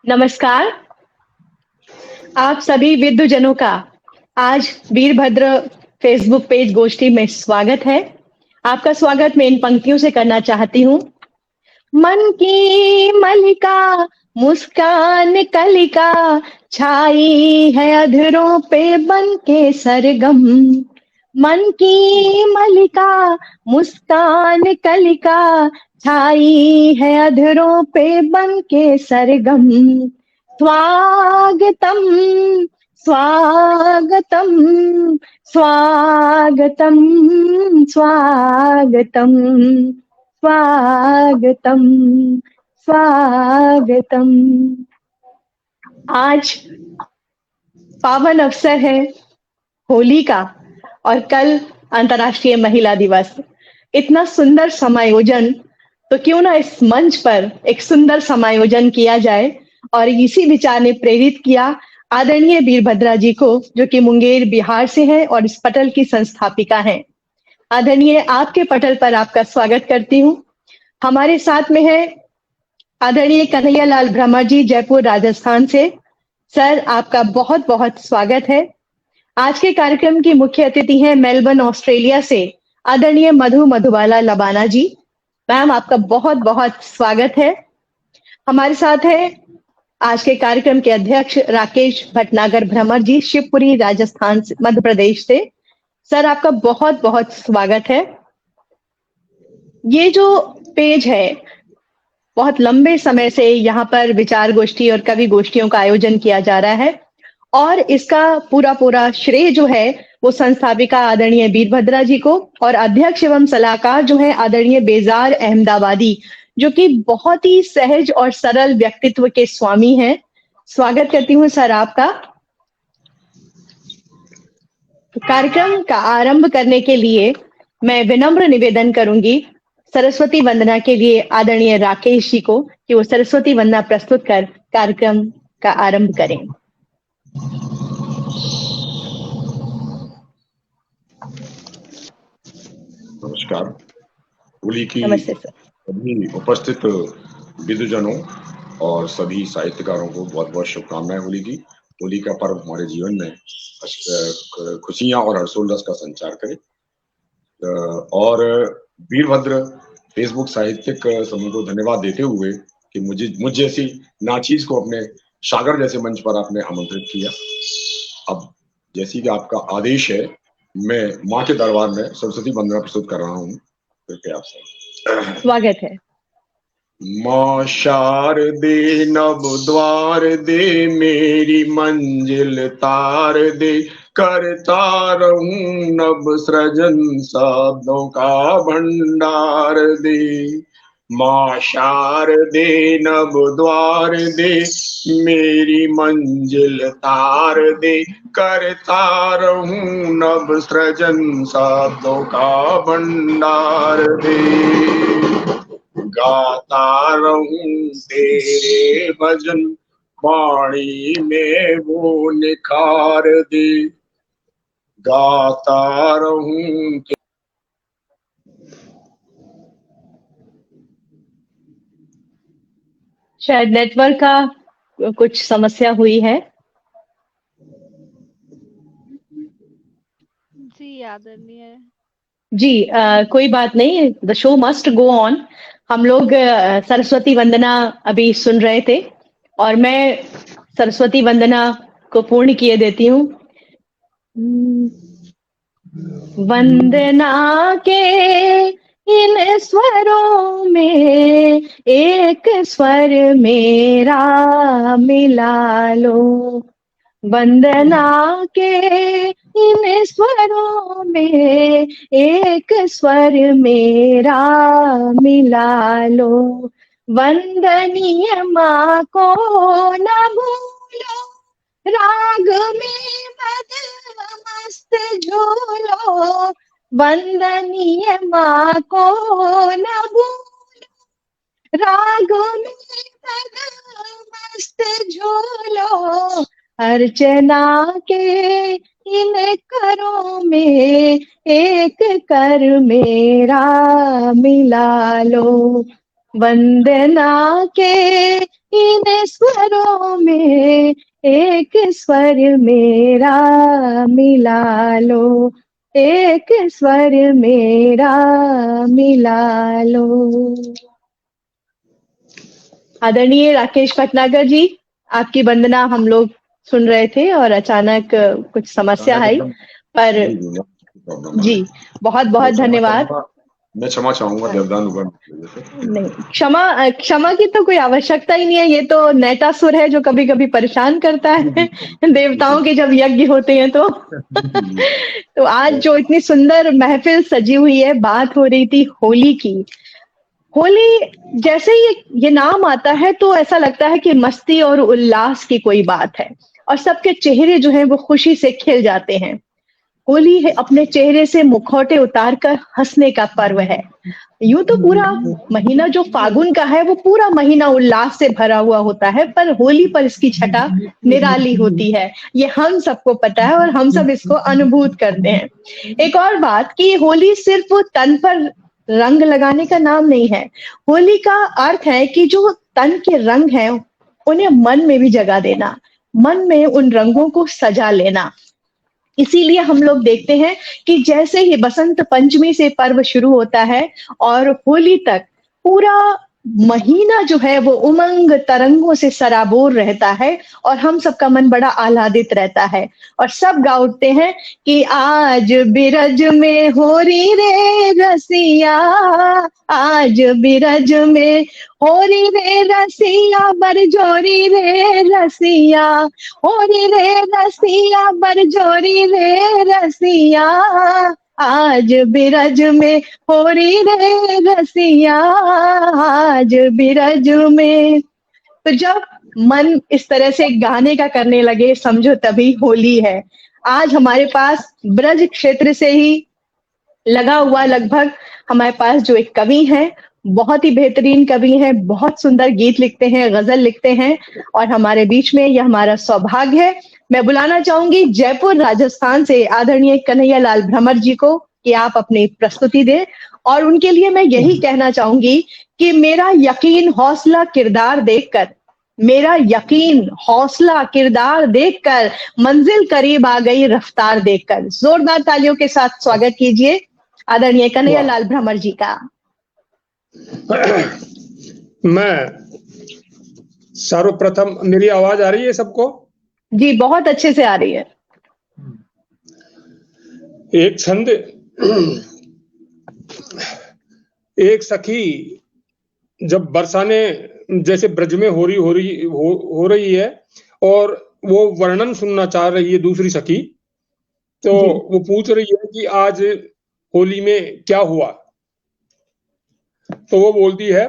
नमस्कार, आप सभी विद्वजनों का आज वीरभद्र फेसबुक पेज गोष्ठी में स्वागत है। आपका स्वागत मैं इन पंक्तियों से करना चाहती हूँ। मन की मलिका मुस्कान कलिका छाई है अधरों पे बन के सरगम। मन की मलिका मुस्कान कलिका छाई है अधरों पे बन के सरगम। स्वागतम स्वागतम स्वागतम स्वागतम स्वागतम स्वागतम। आज पावन अवसर है होली का और कल अंतर्राष्ट्रीय महिला दिवस। इतना सुंदर समायोजन, तो क्यों ना इस मंच पर एक सुंदर समायोजन किया जाए। और इसी विचार ने प्रेरित किया आदरणीय वीरभद्रा जी को, जो कि मुंगेर बिहार से हैं और इस पटल की संस्थापिका हैं। आदरणीय, आपके पटल पर आपका स्वागत करती हूँ। हमारे साथ में है आदरणीय कन्हैया लाल भ्रमर जी, जयपुर राजस्थान से। सर, आपका बहुत बहुत स्वागत है। आज के कार्यक्रम की मुख्य अतिथि हैं मेलबर्न ऑस्ट्रेलिया से आदरणीय मधुबाला लबाना जी। मैम, आपका बहुत बहुत स्वागत है। हमारे साथ है आज के कार्यक्रम के अध्यक्ष राकेश भटनागर भ्रमर जी, शिवपुरी राजस्थान मध्य प्रदेश से। सर, आपका बहुत बहुत स्वागत है। ये जो पेज है, बहुत लंबे समय से यहाँ पर विचार गोष्ठी और कवि गोष्ठियों का आयोजन किया जा रहा है और इसका पूरा पूरा श्रेय जो है वो संस्थापिका आदरणीय वीरभद्रा जी को और अध्यक्ष एवं सलाहकार जो है आदरणीय बेजार अहमदाबादी, जो कि बहुत ही सहज और सरल व्यक्तित्व के स्वामी हैं। स्वागत करती हूँ सर आपका। कार्यक्रम का आरंभ करने के लिए मैं विनम्र निवेदन करूंगी सरस्वती वंदना के लिए आदरणीय राकेश जी को कि वो सरस्वती वंदना प्रस्तुत कर कार्यक्रम का आरंभ करें। नमस्कार। होली की नमस्ते सर। सभी उपस्थित विद्वजनों और सभी साहित्यकारों को बहुत बहुत शुभकामनाएं होली की। होली का पर्व हमारे जीवन में खुशियां और हर्षोल्लास का संचार करे। और वीरभद्र फेसबुक साहित्यिक समूह को धन्यवाद देते हुए कि मुझ जैसी नाचीज को अपने सागर जैसे मंच पर आपने आमंत्रित किया। अब जैसी कि आपका आदेश है, मैं माँ के दरबार में सरस्वती वंदना प्रस्तुत कर रहा हूँ। कृपया आपसे स्वागत है। माँ शारदे नव द्वार दे, मेरी मंजिल तार दे, करता रहूं नव सृजन शब्दों का भंडार दे। माँ शारदे नव द्वार दे, मेरी मंजिल तार दे, करता रहूं नव सृजन शब्दों का भंडार दे। गाता रहूं तेरे भजन, वाणी में वो निखार दे। गाता रहूं। शायद नेटवर्क का कुछ समस्या हुई है। जी आदरणीय। जी, कोई बात नहीं, the show must go on. हम लोग सरस्वती वंदना अभी सुन रहे थे और मैं सरस्वती वंदना को पूर्ण किए देती हूँ। वंदना के इन स्वरों में एक स्वर मेरा मिला लो। वंदना के इन स्वरों में एक स्वर मेरा मिला लो। वंदनीय माँ को न भूलो, राग में मद मस्त झूलो। वंदनीय माँ को न भूलो, राग में मद मस्त झूलो। अर्चना के इन करों में एक कर मेरा मिला लो। वंदना के इन स्वरों में एक स्वर मेरा मिला लो, एक स्वर मेरा मिला लो। आदरणीय राकेश भटनागर जी, आपकी वंदना हम लोग सुन रहे थे और अचानक कुछ समस्या अचानक आई, एकदम पर नहीं हुई, प्रॉब्लम आ जी गई। बहुत मैं बहुत क्षमा धन्यवाद। चाहूंगा, मैं क्षमा चाहूंगा हाँ, देवदान उगम की वजह से। नहीं, क्षमा की तो कोई आवश्यकता ही नहीं है। ये तो नैटासुर है जो कभी कभी परेशान करता जी है जी देवताओं बिल्कुल के जब यज्ञ होते हैं तो जी। तो आज तो जो इतनी सुंदर महफिल सजी हुई है, बात हो रही थी होली की। होली जैसे ही ये नाम आता है तो ऐसा लगता है कि मस्ती और उल्लास की कोई बात है और सबके चेहरे जो हैं वो खुशी से खिल जाते हैं। होली है अपने चेहरे से मुखौटे उतारकर हंसने का पर्व है। यूं तो पूरा महीना जो फागुन का है वो पूरा महीना उल्लास से भरा हुआ होता है, पर होली पर इसकी छटा निराली होती है। ये हम सबको पता है और हम सब इसको अनुभूत करते हैं। एक और बात कि होली सिर्फ तन पर रंग लगाने का नाम नहीं है। होली का अर्थ है कि जो तन के रंग हैं उन्हें मन में भी जगह देना, मन में उन रंगों को सजा लेना। इसीलिए हम लोग देखते हैं कि जैसे ही बसंत पंचमी से पर्व शुरू होता है और होली तक पूरा महीना जो है वो उमंग तरंगों से सराबोर रहता है और हम सबका मन बड़ा आह्लादित रहता है और सब गा उठते हैं कि आज बिरज में होरी रे रसिया, आज बिरज में होरी रे रसिया, बरजोरी रे रसिया, होरी रे रसिया, बरजोरी रे रसिया, आज बिरज में होरी रे रसिया, आज बिरज में। तो जब मन इस तरह से गाने का करने लगे समझो तभी होली है। आज हमारे पास ब्रज क्षेत्र से ही लगा हुआ लगभग हमारे पास जो एक कवि हैं, बहुत ही बेहतरीन कवि हैं, बहुत सुंदर गीत लिखते हैं, गजल लिखते हैं और हमारे बीच में यह हमारा सौभाग्य है। मैं बुलाना चाहूंगी जयपुर राजस्थान से आदरणीय कन्हैया लाल भ्रमर जी को कि आप अपनी प्रस्तुति दें और उनके लिए मैं यही कहना चाहूंगी कि मेरा यकीन हौसला किरदार देखकर, मेरा यकीन हौसला किरदार देखकर मंजिल करीब आ गई रफ्तार देखकर। जोरदार तालियों के साथ स्वागत कीजिए आदरणीय कन्हैया लाल भ्रमर जी का। मैं सर्वप्रथम, मेरी आवाज आ रही है सबको? जी बहुत अच्छे से आ रही है। एक छंद, एक सखी जब बरसाने जैसे ब्रज में हो रही है और वो वर्णन सुनना चाह रही है दूसरी सखी, तो वो पूछ रही है कि आज होली में क्या हुआ। तो वो बोलती है,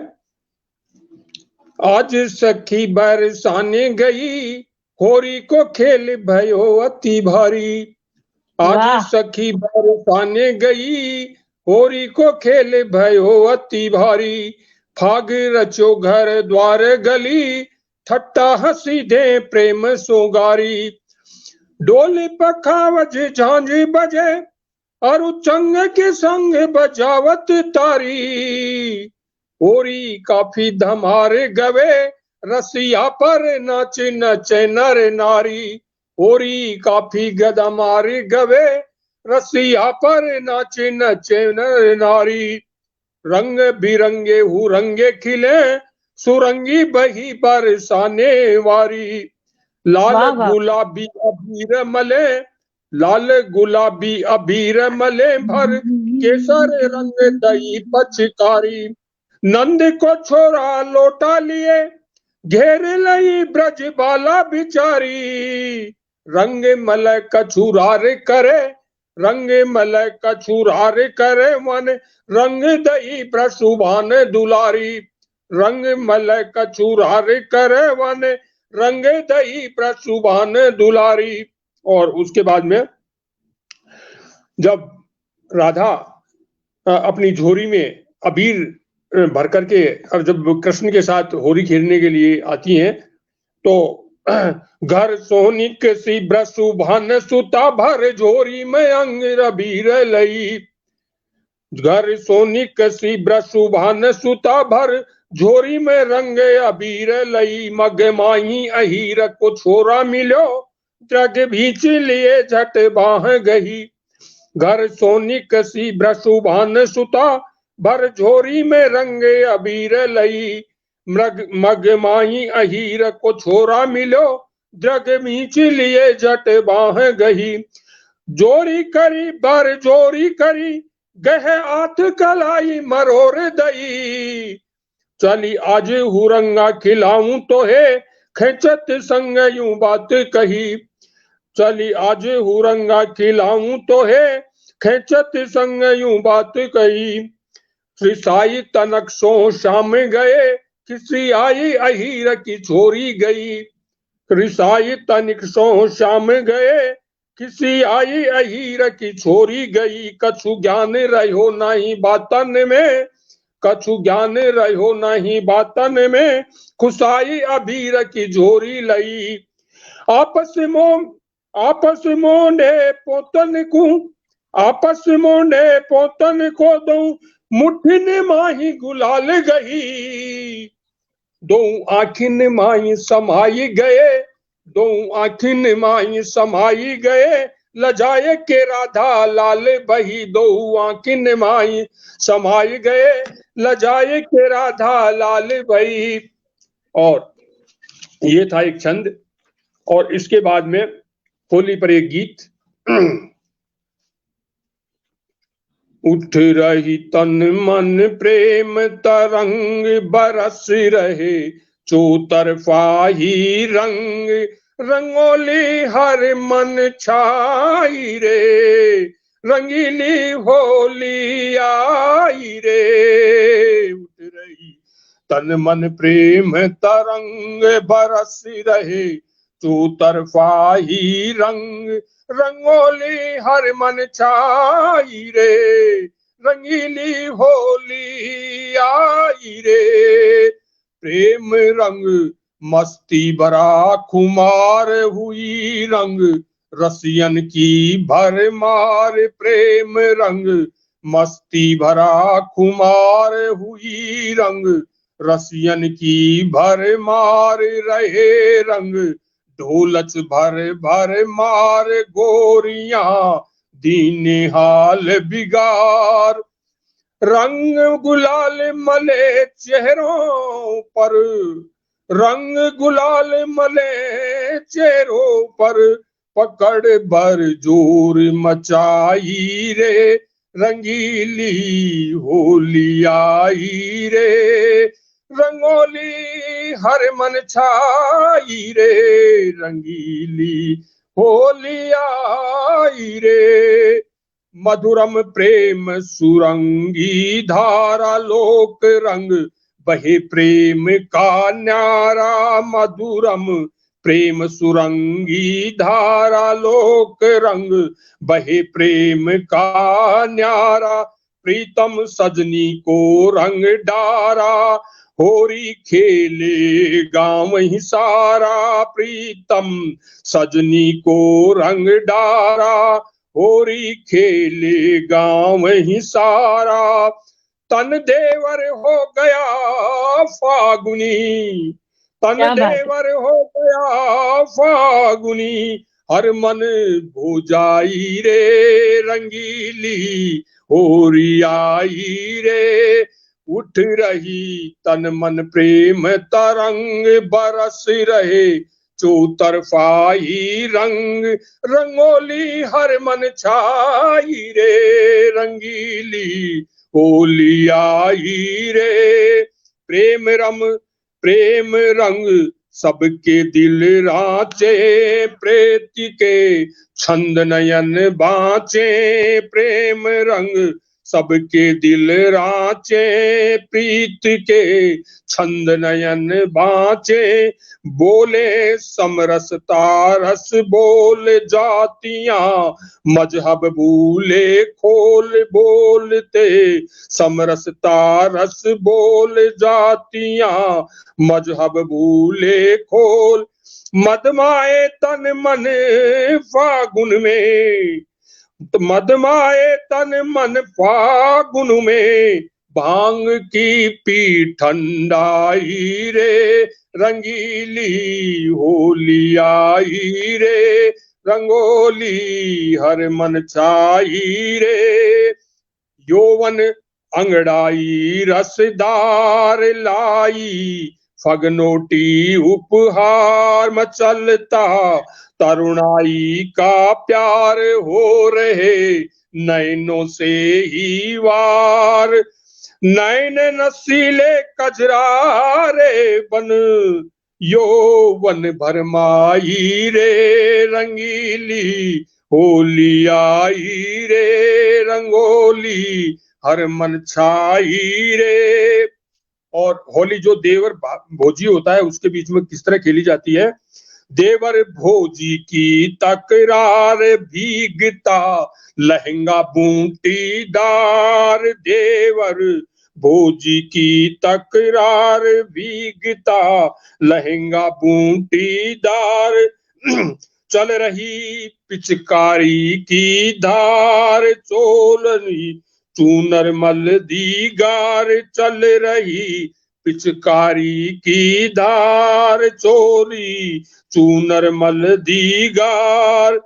आज सखी बरसाने गई, होरी को खेल भयो अति भारी। आज सखी बरसाने गई, होरी को खेल भयो अति भारी। फाग रचो घर द्वार गली, ठट्टा हंसी दे प्रेम सोगारी। डोल पखावज झांझ बजे, और चंग के संग बजावत तारी। होरी काफी धमार गवे, रसिया पर नाच नचे नर नारी। होरी काफी गदमार गवे, रसिया पर नाच नचे नर नारी। रंग बिरंगे हुरंगे खिले, सुरंगी बही बरसाने वारी। लाल गुलाबी अबीर मले, लाल गुलाबी अबीर मले भर, केसर रंग दई पचकारी। नंद को छोरा लोटा लिए, घेर लई ब्रज बाला बिचारी। रंग मल कछुरार करे, रंग मल कछुरार करे मन, रंग दई प्रसुभान दुलारी। रंग मल कछुरार करे वन, रंग दई प्रसुभान दुलारी। और उसके बाद में जब राधा अपनी झोरी में अबीर भर करके और जब कृष्ण के साथ होली खेलने के लिए आती हैं, तो घर सोनिक सी ब्रसुभान सुता भर, झोरी में अंग अबीर लई। घर सोनिक सी ब्रसुभान सुता भर, झोरी में रंगे अबीर लई, मग माही अहीर को छोरा मिलो, जग भीच लिए झट बाह गही। घर सोनी कसी ब्रसुभान सुता, भर झोरी में रंगे अबीर लई, मग माही अहीर को छोरा मिलो, जग भीच लिए झट बाह गही। जोरी करी बर जोरी करी, गह आठ कलाई मरोर दई, चली आज हुरंगा खिलाऊं तो है, खेचत संग यूं बात कही। चली आज हुरंगा खिलाऊं तो है, खेचत संग यूं बात कही। त्रिसाई तनक सो शाम गए, किसी आई अहीर की छोरी गई। त्रिसाई तनिक सो शाम गए, किसी आई अहीर की छोरी गई। कछु ज्ञान रहो नहीं बातन में, कछु ज्ञान रहो नहीं बातन में, खुशाई अबीर की झोरी लई। आपस मोने पोतन को, आपस मोने पोतन को दऊं, मुठिन माही गुलाल गही। दो आखिन माही समाई गए, दो आखिन माही समाई गए, लजाए के राधा लाल बही। दो आखिन माही समाई गए, लजाए के राधा लाल बही। और ये था एक छंद। और इसके बाद में होली पर एक गीत। उठ रही तन मन प्रेम तरंग, बरस रहे चौतरफा ही रंग, रंगोली हर मन छाई रे, रंगीली होली आई रे। उठ रही तन मन प्रेम तरंग, बरस रहे चौतरफा ही रंग, रंगोली हर मन छाई रे, रंगीली होली आई रे। प्रेम रंग मस्ती भरा खुमार हुई, रंग रसियन की भरमार। प्रेम रंग मस्ती भरा खुमार हुई, रंग रसियन की भरमार। रहे रंग ढोलच भर भर मार, गोरियां दीने हाल बिगार। रंग गुलाल मले चेहरों पर, रंग गुलाल मले चेहरों पर, पकड़ भर जोर मचाई रे, रंगीली होली आई रे, रंगोली हर मन छाई रे, रंगीली होली आई रे। मधुरम प्रेम सुरंगी धारा, लोक रंग बहे प्रेम का न्यारा। मधुरम प्रेम सुरंगी धारा, लोक रंग बहे प्रेम का न्यारा। प्रीतम सजनी को रंग डारा, होरी खेले गांव ही सारा। प्रीतम सजनी को रंग डारा, होरी खेले गांव ही सारा। तन देवर हो गया फागुनी, तन क्या बात है। देवर हो गया फागुनी, हर मन भुजाई रे, रंगीली होरी आई रे। उठ रही तन मन प्रेम तरंग, बरस रहे चौतरफा ही रंग, रंगोली हर मन छाई रे, रंगीली होली आई रे। प्रेम रंग सबके दिल राचे, प्रीति के छंद नयन बाचे। प्रेम रंग सबके दिल राचे, प्रीत के छंद नयन बाचे। बोले समरस तारस बोल जातियां, मजहब भूले खोल बोलते। समरस तारस बोल जातियां, मजहब भूले खोल। मदमाए तन मन फागुन में, मदमाए तन मन फागुन में, भांग की पी ठंडाई रे, रंगीली होली आई रे, रंगोली हर मन छाई रे। यौवन अंगड़ाई रसदार लाई, फगनोटी उपहार मचलता, तरुणाई का प्यार हो रहे नैनों से ही वार। नैन नसीले कजरारे बन, यौवन भरमाई रे, रंगीली होली आई रे, रंगोली हर मन छाई रे। और होली जो देवर भोजी होता है उसके बीच में किस तरह खेली जाती है। देवर भोजी की तकरार भीगता, लहंगा बूटीदार, देवर भोजी की तकरार भीगता, लहंगा बूटीदार। चल रही पिचकारी की धार, चोलनी चूनर मल दीगार, चल रही पिचकारी की धार, चोली चूनर मल दीगार।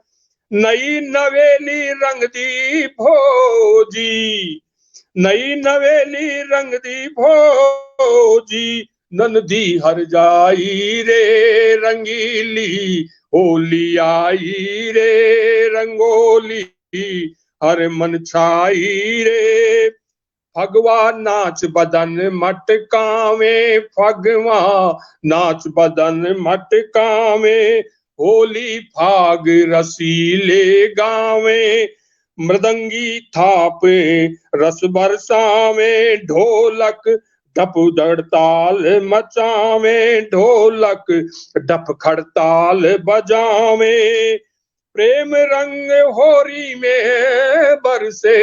नई नवेली रंग दी भोजी, नई नवेली रंग दी भोजी, ननदी हर जाई रे, रंगीली होली आई रे, रंगोली हर मन छाई रे। फगवा नाच बदन मटकावे, फगवा नाच बदन मटकावे, होली फाग रसीले गावे, मृदंगी थापे रस बरसावे, ढोलक डप धड़ताल मचावे, ढोलक डप खड़ताल बजावे। प्रेम रंग होरी में बरसे,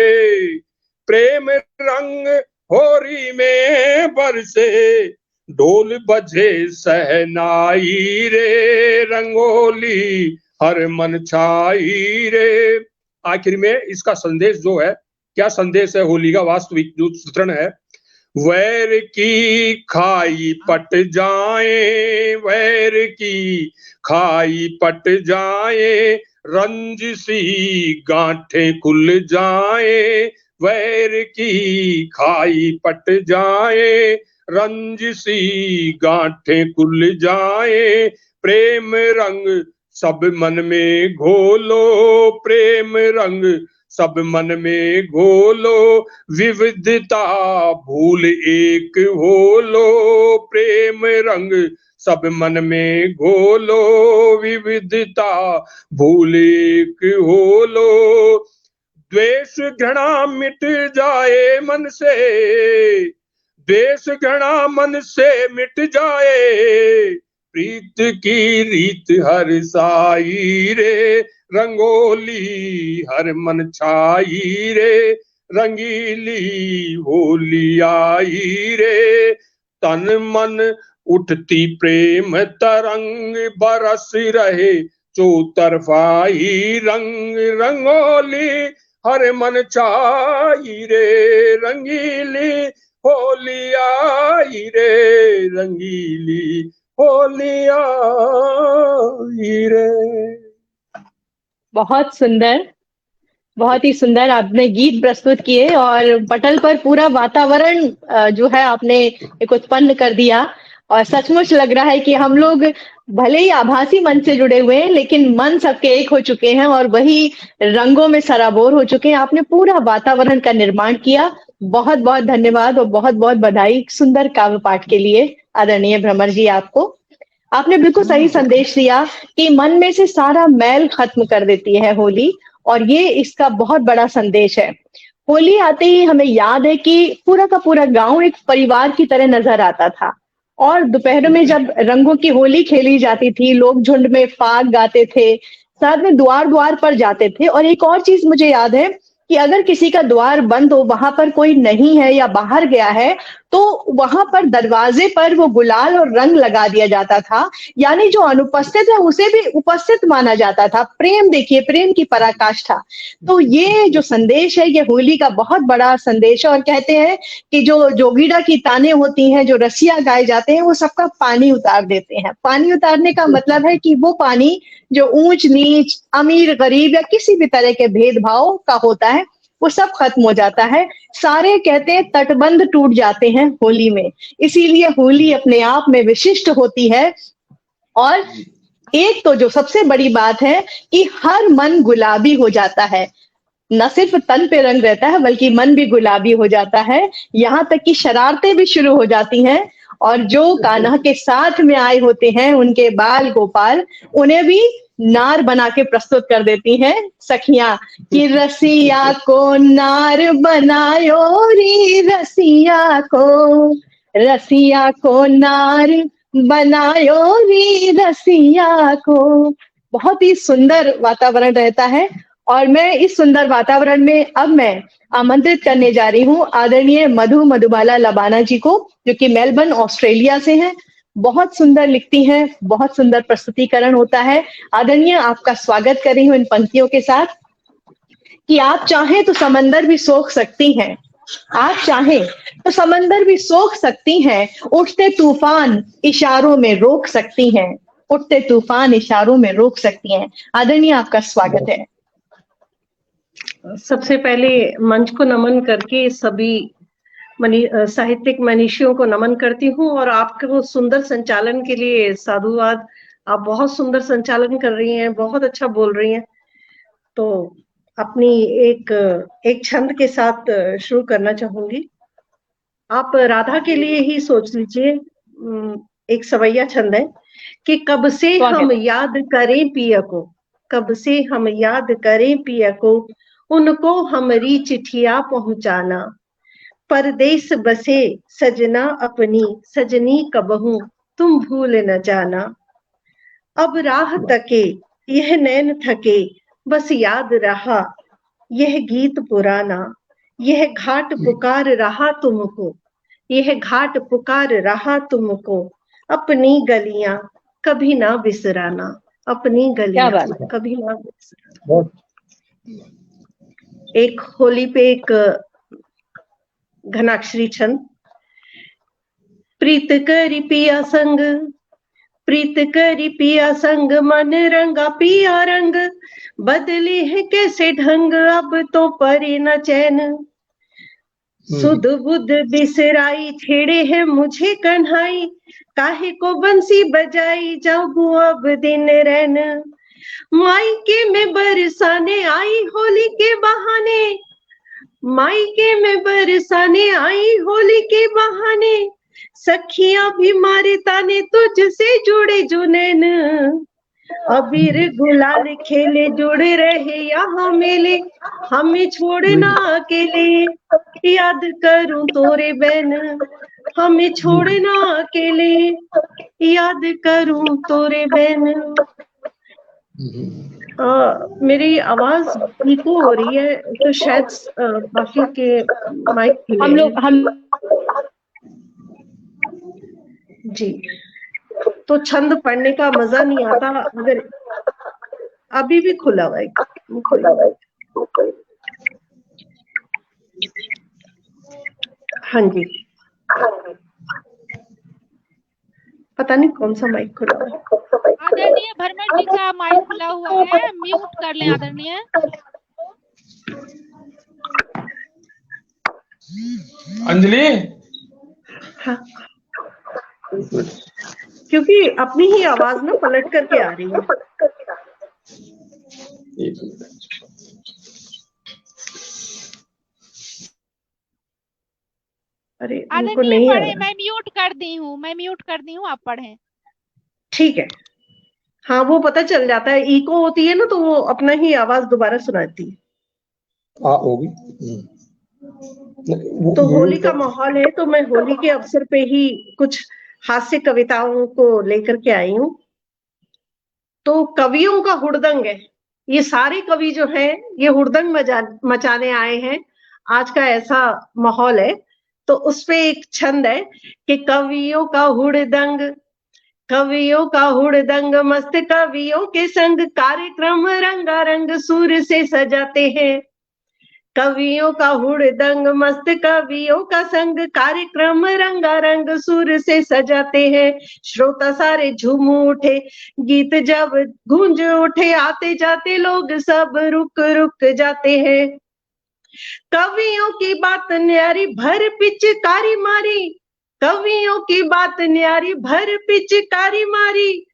प्रेम रंग होरी में बरसे, ढोल बजे सहनाई रे, रंगोली हर मन छाई रे। आखिर में इसका संदेश जो है, क्या संदेश है होली का वास्तविक जो चित्रण है। वैर की खाई पट जाए, वैर की खाई पट जाए, रंज सी गांठें खुल जाए, वैर की खाई पट जाए, रंज सी गांठें खुल जाए। प्रेम रंग सब मन में घोलो, प्रेम रंग सब मन में घोलो, विविधता भूल एक होलो, प्रेम रंग सब मन में घोलो, विविधता भूल एक होलो। द्वेष घृणा मिट जाए मन से, द्वेष घृणा मन से मिट जाए, प्रीत की रीत हर साई रे, रंगोली हर मन छाई रे, रंगीली होली आई रे। तन मन उठती प्रेम तरंग, बरस रहे चौतरफाई रंग, रंगोली हर मन छाई रे, रंगीली होली आई रे, रंगीली होली आई रे। बहुत सुंदर, बहुत ही सुंदर आपने गीत प्रस्तुत किए और पटल पर पूरा वातावरण जो है आपने एक उत्पन्न कर दिया। और सचमुच लग रहा है कि हम लोग भले ही आभासी मन से जुड़े हुए हैं, लेकिन मन सबके एक हो चुके हैं और वही रंगों में सराबोर हो चुके हैं। आपने पूरा वातावरण का निर्माण किया। बहुत बहुत धन्यवाद और बहुत बहुत बधाई सुंदर काव्य पाठ के लिए आदरणीय भ्रमर जी। आपने बिल्कुल सही संदेश दिया कि मन में से सारा मैल खत्म कर देती है होली, और ये इसका बहुत बड़ा संदेश है। होली आते ही हमें याद है कि पूरा का पूरा गांव एक परिवार की तरह नजर आता था, और दोपहर में जब रंगों की होली खेली जाती थी, लोग झुंड में फाग गाते थे, साथ में द्वार द्वार पर जाते थे। और एक और चीज मुझे याद है कि अगर किसी का द्वार बंद हो, वहां पर कोई नहीं है या बाहर गया है, तो वहां पर दरवाजे पर वो गुलाल और रंग लगा दिया जाता था, यानी जो अनुपस्थित है उसे भी उपस्थित माना जाता था। प्रेम देखिए, प्रेम की पराकाष्ठा। तो ये जो संदेश है, ये होली का बहुत बड़ा संदेश है। और कहते हैं कि जो जोगीड़ा की ताने होती हैं, जो रसिया गाए जाते हैं, वो सबका पानी उतार देते हैं। पानी उतारने का मतलब है कि वो पानी जो ऊंच नीच, अमीर गरीब या किसी भी तरह के भेदभाव का होता है, वो सब खत्म हो जाता है। सारे कहते हैं तटबंध टूट जाते हैं होली में। इसीलिए होली अपने आप में विशिष्ट होती है। और एक तो जो सबसे बड़ी बात है कि हर मन गुलाबी हो जाता है। न सिर्फ तन पे रंग रहता है, बल्कि मन भी गुलाबी हो जाता है। यहाँ तक कि शरारतें भी शुरू हो जाती हैं। और जो कान्हा के साथ में आए होते हैं, उनके बाल गोपाल, उन्हें भी नार बना के प्रस्तुत कर देती हैं सखियां कि रसिया को नार बनायो रे, रसिया को नार बनायो रे, रसिया को। बहुत ही सुंदर वातावरण रहता है। और मैं इस सुंदर वातावरण में अब मैं आमंत्रित करने जा रही हूँ आदरणीय मधुबाला लबाना जी को, जो कि मेलबर्न ऑस्ट्रेलिया से हैं। बहुत सुंदर लिखती हैं, बहुत सुंदर प्रस्तुतिकरण होता है। आदरणीय, आपका स्वागत कर रही हूँ इन पंक्तियों के साथ कि आप चाहें तो समंदर भी सोख सकती हैं, आप चाहें तो समंदर भी सोख सकती हैं, उठते तूफान इशारों में रोक सकती हैं, उठते तूफान इशारों में रोक सकती हैं। आदरणीय, आपका स्वागत है। सबसे पहले मंच को नमन करके सभी साहित्यिक मनीषियों को नमन करती हूँ और आपके वो सुंदर संचालन के लिए साधुवाद। आप बहुत सुंदर संचालन कर रही हैं, बहुत अच्छा बोल रही हैं। तो अपनी एक छंद के साथ शुरू करना चाहूंगी। आप राधा के लिए ही सोच लीजिए। एक सवैया छंद है कि कब से हम याद करें पिया को, कब से हम याद करें पिया को, उनको हमारी चिट्ठियां पहुंचाना। परदेस बसे सजना अपनी, सजनी कबहू तुम भूल न जाना। अब राह तके यह नैन थके, बस याद रहा यह गीत पुराना। यह घाट पुकार रहा तुमको, यह घाट पुकार रहा तुमको, अपनी गलियां कभी ना बिसराना, अपनी गलियां कभी ना बिसराना। एक होली पे एक घनाक्षरी छंद। प्रीत करी पिया संग, प्रीत करी पिया संग, मन रंगा पिया रंग, बदले है कैसे ढंग, अब तो परे न चैन। सुध बुध बिसराई, छेड़े है मुझे कन्हाई, काहे को बंसी बजाई, जाऊं अब दिन रैन। मायके में बरसाने आई होली के बहाने, मायके में बरसाने आई होली के बहाने, सखियां भी मारे ताने तुझसे जुड़े जुनैन। अबीर गुलाल खेले जुड़े रहे यहाँ मेले, हमें छोड़ना अकेले, याद करूं तोरे बहन, हमें छोड़ना अकेले, याद करूं तोरे बहन। मेरी आवाज इको हो रही है तो शायद बाकी के माइक हम जी। तो छंद पढ़ने का मजा नहीं आता अगर अभी भी खुला हुआ है, खुला हुआ है। हाँ जी, पता नहीं कौन सा माइक खुला हुआ है। आदरणीय भरमर जी का माइक खुला हुआ है, म्यूट कर लें आदरणीय। अंजलि, हाँ, क्योंकि अपनी ही आवाज ना पलट करके आ रही है। अरे उनको नहीं पढ़े, मैं म्यूट कर दी हूँ, मैं म्यूट कर दी हूँ, आप पढ़ें। ठीक है। हाँ, वो पता चल जाता है, इको होती है ना तो वो अपना ही आवाज दोबारा सुनाती है। होगी। तो होली का माहौल है तो मैं होली के अवसर पे ही कुछ हास्य कविताओं को लेकर के आई हूँ। तो कवियों का हुड़दंग है, ये सारे कवि जो हैं ये हुड़दंग मचाने आए हैं। आज का ऐसा माहौल है तो उसपे एक छंद है कि कवियों का हुड़दंग मस्त कवियों के संग कार्यक्रम रंगारंग सुर से सजाते हैं। कवियों का हुड़दंग मस्त कवियों का संग कार्यक्रम रंगारंग सुर से सजाते हैं। श्रोता सारे झूम उठे गीत जब गूंज उठे, आते जाते लोग सब रुक रुक जाते हैं। कवियों की बात न्यारी भर पिचकारी मारी, कवियों की बात न्यारी भर पिचकारी मारी,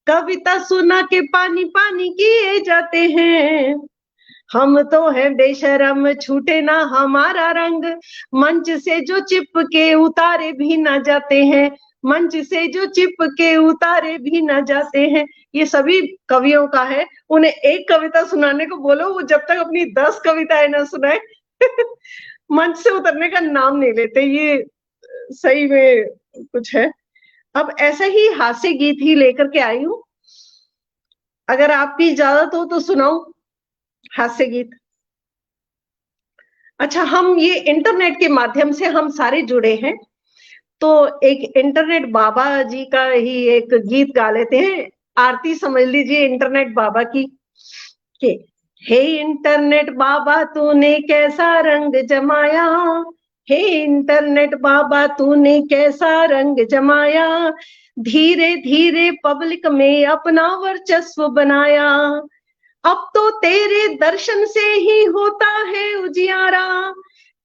कविता सुना के पानी पानी किए जाते हैं। हम तो हैं बेशरम छूटे ना हमारा रंग, मंच से जो चिपके उतारे भी ना जाते हैं, मंच से जो चिपके उतारे भी ना जाते हैं। ये सभी कवियों का है। उन्हें एक कविता सुनाने को बोलो, वो जब तक अपनी 10 कविताएं ना सुनाए मंच से उतरने का नाम नहीं लेते। ये सही में कुछ है। अब ऐसा ही हास्य गीत ही लेकर के आई हूं, अगर आपकी इजाजत हो तो सुनाऊं हास्य गीत। अच्छा, हम ये इंटरनेट के माध्यम से हम सारे जुड़े हैं, तो एक इंटरनेट बाबा जी का ही एक गीत गा लेते हैं। आरती समझ लीजिए इंटरनेट बाबा की के हे इंटरनेट बाबा तूने कैसा रंग जमाया, हे इंटरनेट बाबा तूने कैसा रंग जमाया, धीरे धीरे पब्लिक में अपना वर्चस्व बनाया। अब तो तेरे दर्शन से ही होता है उजियारा,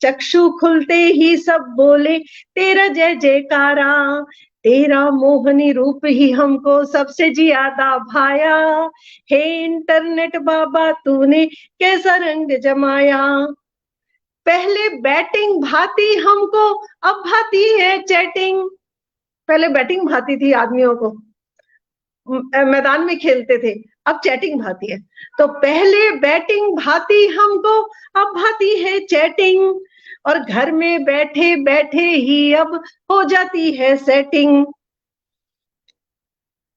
चक्षु खुलते ही सब बोले तेरा जय जयकारा, तेरा मोहनी रूप ही हमको सबसे ज्यादा भाया, हे इंटरनेट बाबा तूने कैसा रंग जमाया। पहले बैटिंग भाती हमको, अब भाती है चैटिंग। पहले बैटिंग भाती थी आदमियों को, मैदान में खेलते थे, अब चैटिंग भाती है। तो पहले बैटिंग भाती हमको, अब भाती है चैटिंग, और घर में बैठे बैठे ही अब हो जाती है सेटिंग।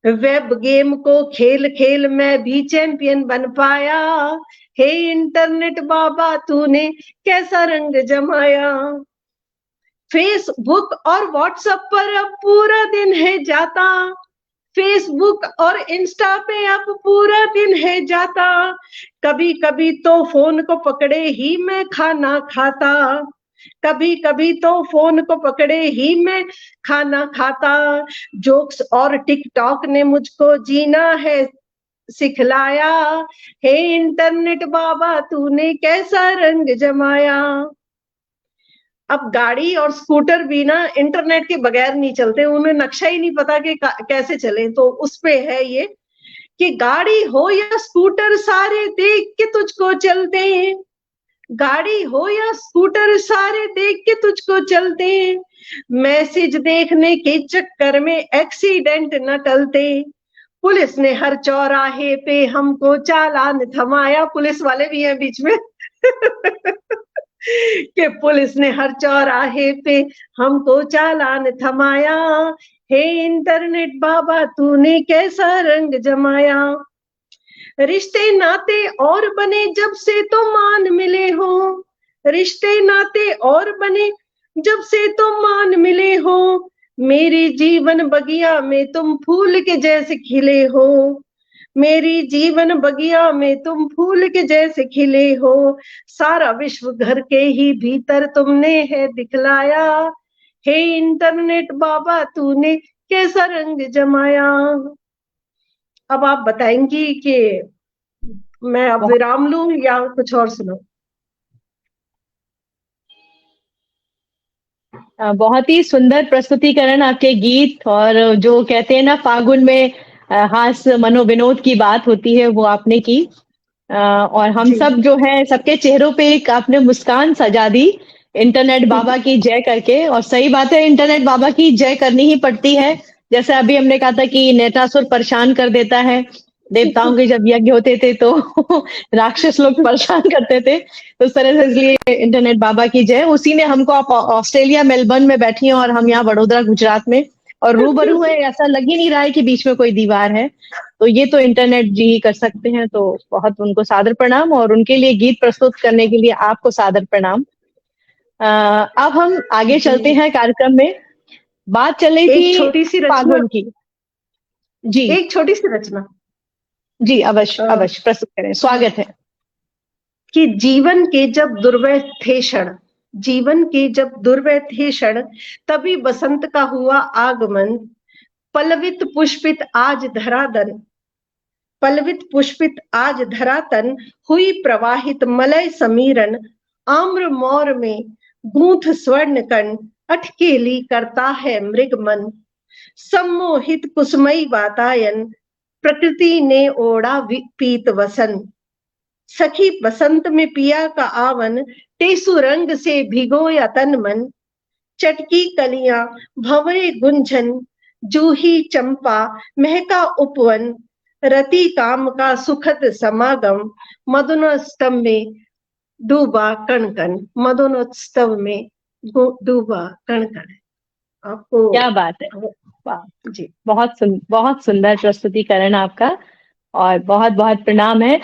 वेब गेम को खेल खेल मैं भी चैंपियन बन पाया, हे इंटरनेट बाबा तूने कैसा रंग जमाया। फेसबुक और व्हाट्सएप पर अब पूरा दिन है जाता, फेसबुक और इंस्टा पे अब पूरा दिन है जाता, कभी कभी तो फोन को पकड़े ही मैं खाना खाता, कभी कभी तो फोन को पकड़े ही मैं खाना खाता। जोक्स और टिकटॉक ने मुझको जीना है सिखलाया, हे इंटरनेट बाबा तूने कैसा रंग जमाया। अब गाड़ी और स्कूटर भी ना इंटरनेट के बगैर नहीं चलते, उन्हें नक्शा ही नहीं पता कि कैसे चले। तो उस पे है ये कि गाड़ी हो या स्कूटर सारे देख के तुझको चलते हैं, गाड़ी हो या स्कूटर सारे देख के तुझको चलते हैं, मैसेज देखने के चक्कर में एक्सीडेंट न टलते, पुलिस ने हर चौराहे पे हमको चालान थमाया। पुलिस वाले भी हैं बीच में कि पुलिस ने हर चौराहे पे हमको चालान थमाया, हे इंटरनेट बाबा तूने कैसा रंग जमाया। रिश्ते नाते और बने जब से तो मान मिले हो, रिश्ते नाते और बने जब से तो मान मिले हो, मेरी जीवन बगिया में तुम फूल के जैसे खिले हो, मेरी जीवन बगिया में तुम फूल के जैसे खिले हो, सारा विश्व घर के ही भीतर तुमने है दिखलाया, हे इंटरनेट बाबा तूने कैसा रंग जमाया। अब आप बताएंगी कि मैं अब विराम लूं या कुछ और सुनाऊं? बहुत ही सुंदर प्रस्तुतिकरण आपके गीत, और जो कहते हैं ना फागुन में हास्य मनोविनोद की बात होती है वो आपने की, और हम सब जो है सबके चेहरों पे एक आपने मुस्कान सजा दी इंटरनेट बाबा की जय करके। और सही बात है, इंटरनेट बाबा की जय करनी ही पड़ती है। जैसे अभी हमने कहा था कि नेटासुर परेशान कर देता है, देवताओं के जब यज्ञ होते थे तो राक्षस लोग परेशान करते थे, तो उस तरह से इसलिए इंटरनेट बाबा की जय। उसी ने हमको, आप ऑस्ट्रेलिया मेलबर्न में बैठी हैं और हम यहाँ वडोदरा गुजरात में, और रूबरू है, ऐसा लग ही नहीं रहा है कि बीच में कोई दीवार है। तो ये तो इंटरनेट जी ही कर सकते हैं। तो बहुत उनको सादर प्रणाम, और उनके लिए गीत प्रस्तुत करने के लिए आपको सादर प्रणाम। अब हम आगे चलते हैं कार्यक्रम में। बात चल रही एक थी छोटी सी रचना, फागुन की। जी एक छोटी सी रचना जी, अवश्य अ, अवश्य प्रस्तुत करें, स्वागत है। कि जीवन के जब दुर्वह थे क्षण, जीवन के जब दुर्वह थे क्षण, तभी बसंत का हुआ आगमन। पल्लवित पुष्पित आज धरातन, पल्लवित पुष्पित आज धरातन, हुई प्रवाहित मलय समीरण। आम्र मौर में गूंथ स्वर्ण कण, अटकेली करता है मृग मन। सम्मोहित कुसुमई वातायन, प्रकृति ने ओढ़ा पीत वसन। सखी बसंत में पिया का आवन, टेसु रंग से भिगोया तन मन। चटकी कलियां भंवरे गुंजन, जूही चंपा महका उपवन। रति काम का सुखद समागम, मदनोत्सव में डूबा कण कण, मदनोत्सव में डूबा कण कण। आपको क्या बात है, वाह जी, बहुत सुंदर प्रस्तुतिकरण आपका, और बहुत बहुत प्रणाम है।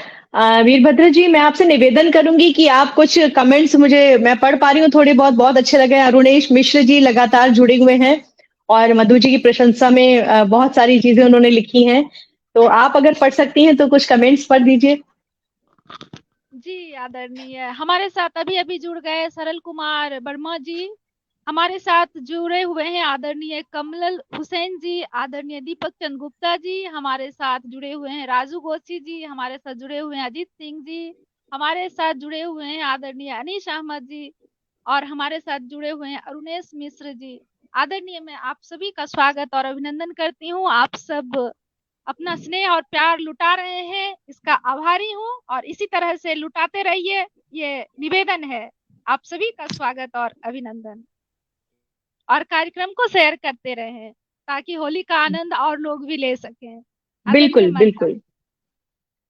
वीरभद्र जी, मैं आपसे निवेदन करूंगी कि आप कुछ कमेंट्स, मुझे मैं पढ़ पा रही हूँ थोड़े बहुत अच्छे लगे। अरुणेश मिश्र जी लगातार जुड़े हुए हैं और मधु जी की प्रशंसा में बहुत सारी चीजें उन्होंने लिखी हैं, तो आप अगर पढ़ सकती हैं तो कुछ कमेंट्स पढ़ दीजिए। जी आदरणीय, हमारे साथ अभी अभी जुड़ गए सरल कुमार वर्मा जी, हमारे साथ जुड़े हुए हैं आदरणीय कमल हुसैन जी, आदरणीय दीपक चंद गुप्ता जी, हमारे साथ जुड़े हुए हैं राजू गोसी जी, हमारे साथ जुड़े हुए हैं अजीत सिंह जी, हमारे साथ जुड़े हुए हैं आदरणीय अनीश अहमद जी, और हमारे साथ जुड़े हुए हैं अरुणेश मिश्र जी। आदरणीय, मैं आप सभी का स्वागत और अभिनंदन करती हूँ। आप सब अपना स्नेह और प्यार लुटा रहे हैं, इसका आभारी हूँ, और इसी तरह से लुटाते रहिए, ये निवेदन है। आप सभी का स्वागत और अभिनंदन, और कार्यक्रम को शेयर करते रहें ताकि होली का आनंद और लोग भी ले सकें। आदरणीय, बिल्कुल मंच बिल्कुल,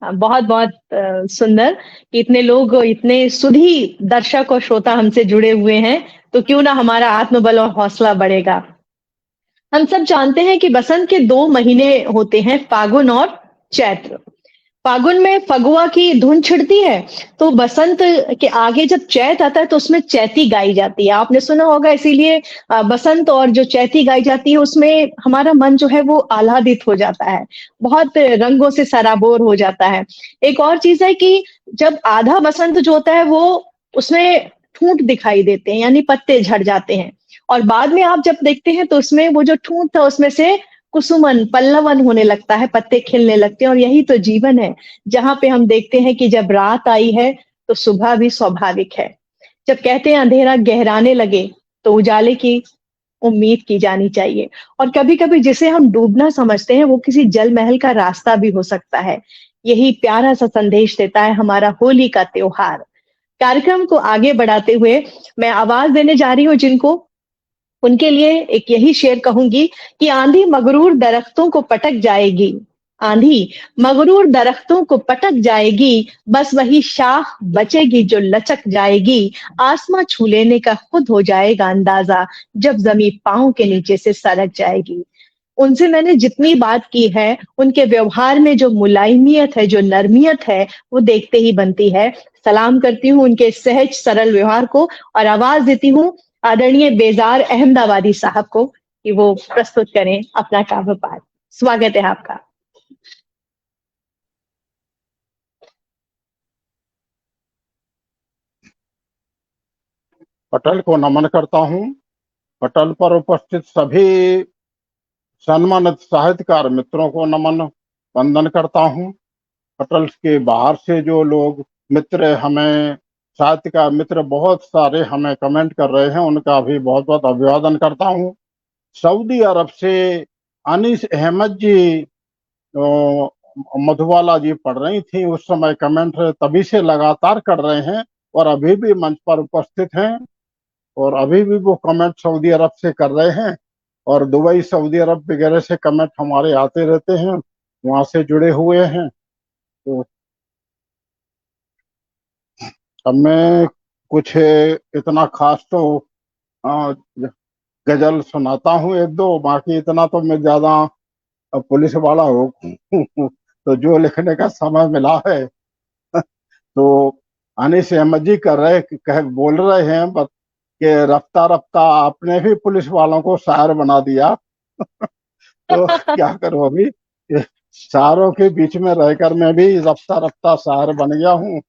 बहुत बहुत सुंदर कि इतने लोग, इतने सुधी दर्शक और श्रोता हमसे जुड़े हुए हैं, तो क्यों ना हमारा आत्मबल और हौसला बढ़ेगा। हम सब जानते हैं कि बसंत के 2 महीने होते हैं, फागुन और चैत्र। फागुन में फगुआ की धुन छिड़ती है, तो बसंत के आगे जब चैत आता है तो उसमें चैती गाई जाती है। आपने सुना होगा, इसीलिए बसंत और जो चैती गाई जाती है उसमें हमारा मन जो है वो आह्लादित हो जाता है, बहुत रंगों से सराबोर हो जाता है। एक और चीज है कि जब आधा बसंत जो होता है वो, उसमें ठूंठ दिखाई देते हैं, यानी पत्ते झड़ जाते हैं, और बाद में आप जब देखते हैं तो उसमें वो जो ठूंठ था उसमें से कुसुमन, पल्लवन होने लगता है, पत्ते खिलने लगते हैं। और यही तो जीवन है, जहां पे हम देखते हैं कि जब रात आई है तो सुबह भी स्वाभाविक है। जब कहते हैं अंधेरा गहराने लगे तो उजाले की उम्मीद की जानी चाहिए। और कभी-कभी जिसे हम डूबना समझते हैं वो किसी जल महल का रास्ता भी हो सकता है। यही प्यारा सा संदेश देता है हमारा होली का त्योहार। कार्यक्रम को आगे बढ़ाते हुए मैं आवाज देने जा रही हूँ जिनको, उनके लिए एक यही शेर कहूंगी कि आंधी मगरूर दरख्तों को पटक जाएगी, आंधी मगरूर दरख्तों को पटक जाएगी, बस वही शाख बचेगी जो लचक जाएगी। आसमां छू लेने का खुद हो जाएगा अंदाजा, जब जमीन पांव के नीचे से सरक जाएगी। उनसे मैंने जितनी बात की है, उनके व्यवहार में जो मुलायमियत है, जो नरमियत है, वो देखते ही बनती है। सलाम करती हूँ उनके सहज सरल व्यवहार को, और आवाज देती हूँ आदरणीय बेजार अहमदाबादी साहब को कि वो प्रस्तुत करें अपना काव्य पाठ। स्वागत है आपका। पटल को नमन करता हूँ। पटल पर उपस्थित सभी सम्मानित साहित्यकार मित्रों को नमन वंदन करता हूँ। पटल के बाहर से जो लोग मित्र, हमें साहित्यकार मित्र बहुत सारे हमें कमेंट कर रहे हैं, उनका भी बहुत बहुत अभिवादन करता हूँ। सऊदी अरब से अनीस अहमद जी, मधुबाला जी पढ़ रही थी उस समय कमेंट, तभी से लगातार कर रहे हैं और अभी भी मंच पर उपस्थित हैं, और अभी भी वो कमेंट सऊदी अरब से कर रहे हैं, और दुबई, सऊदी अरब वगैरह से कमेंट हमारे आते रहते हैं, वहां से जुड़े हुए हैं। तो अब मैं कुछ इतना खास तो गजल सुनाता हूँ एक दो, बाकी इतना तो मैं ज्यादा पुलिस वाला हूँ तो जो लिखने का समय मिला है तो अनीस अहमद जी कर रहे, बोल रहे हैं, कि रफ्ता रफ्ता आपने भी पुलिस वालों को शायर बना दिया। तो क्या करूं अभी, शायरों के बीच में रहकर मैं भी रफ्ता रफ्ता शायर बन गया हूँ।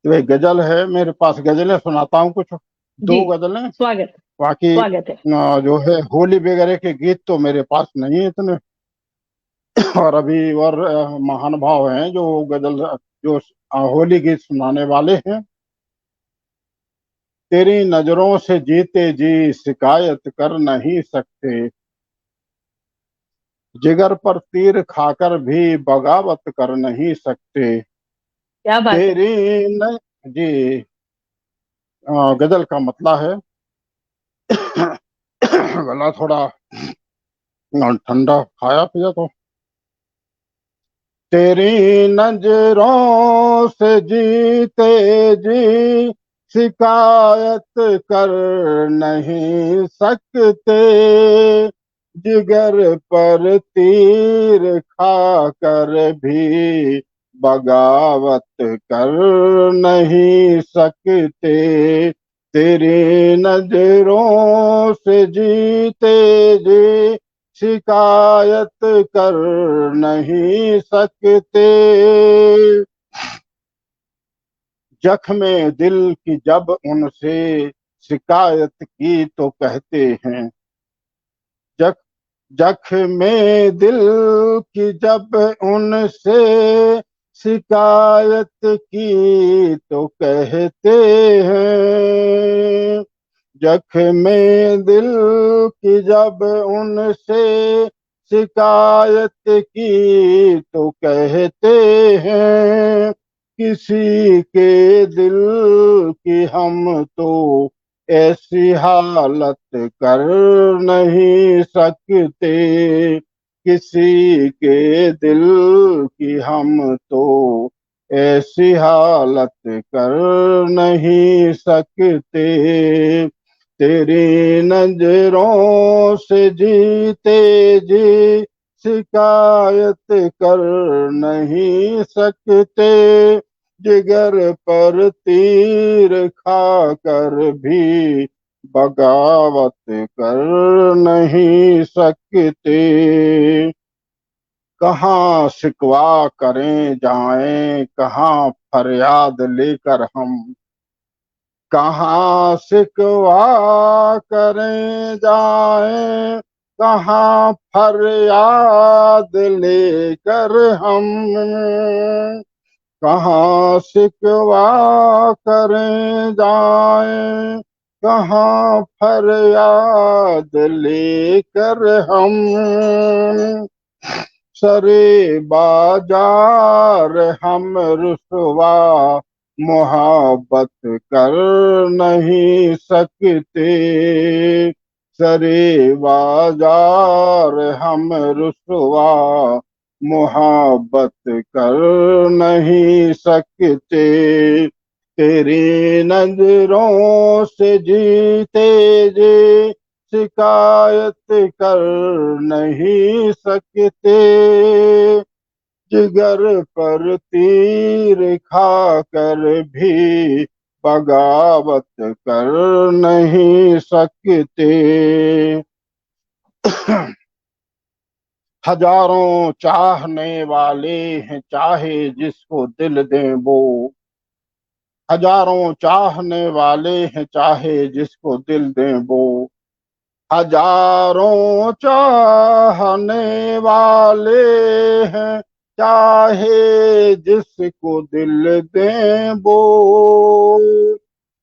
तो एक गजल है मेरे पास, गजलें सुनाता हूँ कुछ, जी, 2 गजलें। स्वागत बाकी स्वागत है। जो है होली वगैरह के गीत तो मेरे पास नहीं है इतने। और अभी और महानुभाव हैं जो गजल जो होली गीत सुनाने वाले हैं। तेरी नजरों से जीते जी शिकायत कर नहीं सकते, जिगर पर तीर खाकर भी बगावत कर नहीं सकते। क्या बात है। तेरी न जी, गजल का मतलब है गला थोड़ा ठंडा खाया पिया तो। तेरी नजरों से जीते जी शिकायत कर नहीं सकते, जिगर पर तीर खाकर भी बगावत कर नहीं सकते। तेरी नजरों से जीते जी शिकायत कर नहीं सकते। जख्मे दिल की जब उनसे शिकायत की तो कहते हैं, जख्मे दिल की जब उनसे शिकायत की तो कहते हैं, जख्मे दिल की जब उनसे शिकायत की तो कहते हैं, किसी के दिल की हम तो ऐसी हालत कर नहीं सकते, किसी के दिल की हम तो ऐसी हालत कर नहीं सकते। तेरी नजरों से जीते जी शिकायत कर नहीं सकते, जिगर पर तीर खाकर भी बगावत कर नहीं सकते। कहाँ शिकवा करें जाएं, कहाँ फरियाद लेकर हम, कहाँ शिकवा करें जाएं, कहाँ फरियाद लेकर हम, कहाँ शिकवा करें जाएं, कहाँ फरियाद लेकर हम। सरे बाजार हम रुसवा मोहब्बत कर नहीं सकते, सरे बाजार हम रुसवा मोहब्बत कर नहीं सकते। तेरी नजरों से जीते जी शिकायत कर नहीं सकते, जिगर पर तीर खाकर भी बगावत कर नहीं सकते। हजारों चाहने वाले हैं चाहे जिसको दिल दें वो, हजारों चाहने वाले हैं चाहे जिसको दिल दें वो, हजारों चाहने वाले हैं चाहे जिसको दिल दें वो,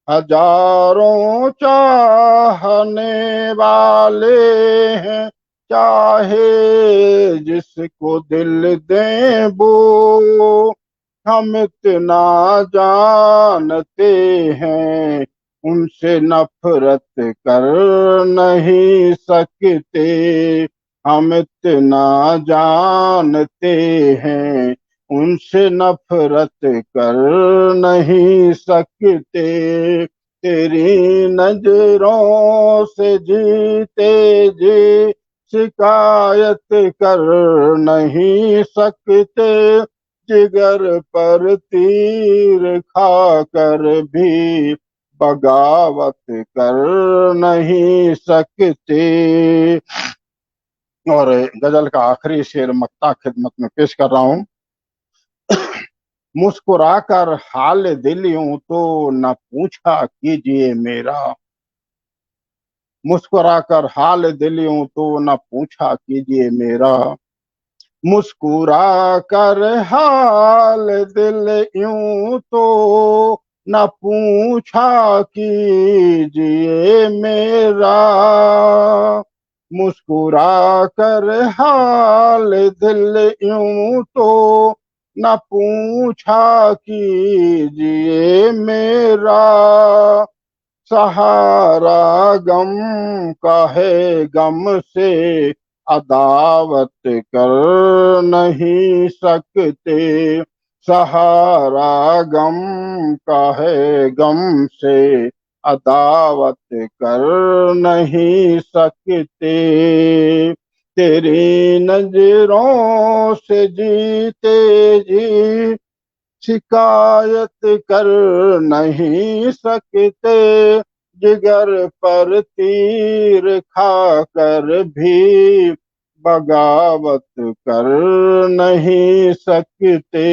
हजारों चाहने वाले हैं चाहे जिसको दिल दें वो, हम इतना जानते हैं उनसे नफरत कर नहीं सकते, हम इतना जानते हैं उनसे नफरत कर नहीं सकते। तेरी नजरों से जीते जी शिकायत कर नहीं सकते, जिगर पर तीर खाकर भी बगावत कर नहीं सकते। और गजल का आखिरी शेर मक्ता खिदमत में पेश कर रहा हूं। मुस्कुराकर हाल दिल यूं तो न पूछा कीजिए मेरा, मुस्कुराकर हाल दिल यूं तो न पूछा कीजिए मेरा, मुस्कुरा कर हाल दिल यूं तो न पूछा कीजिए मेरा, मुस्कुरा कर हाल दिल यूं तो न पूछा कीजिए मेरा, सहारा गम का है गम से अदावत कर नहीं सकते, सहारा गम का है गम से अदावत कर नहीं सकते, तेरी नजरों से जीते जी शिकायत कर नहीं सकते, जिगर पर तीर खाकर भी बगावत कर नहीं सकते।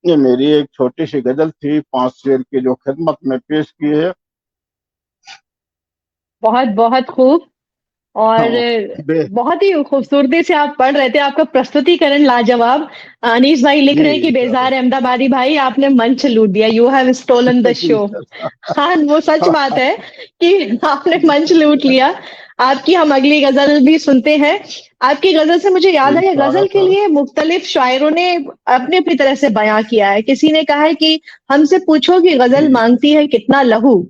ये मेरी एक छोटी सी गजल थी 5 शेर की जो खिदमत में पेश की है। बहुत बहुत खूब। और बे- बहुत ही खूबसूरती से आप पढ़ रहे थे, आपका प्रस्तुतिकरण लाजवाब। अनीस भाई लिख रहे हैं कि जी बेजार अहमदाबादी भाई आपने मंच लूट दिया, you have stolen the show. हाँ, वो सच बात है कि आपने मंच लूट लिया। आपकी हम अगली गजल भी सुनते हैं। आपकी गजल से मुझे याद है, गजल के लिए मुख्तलिफ शायरों ने अपनी अपनी तरह से बयां किया है। किसी ने कहा है कि हमसे पूछो कि गजल मांगती है कितना लहू,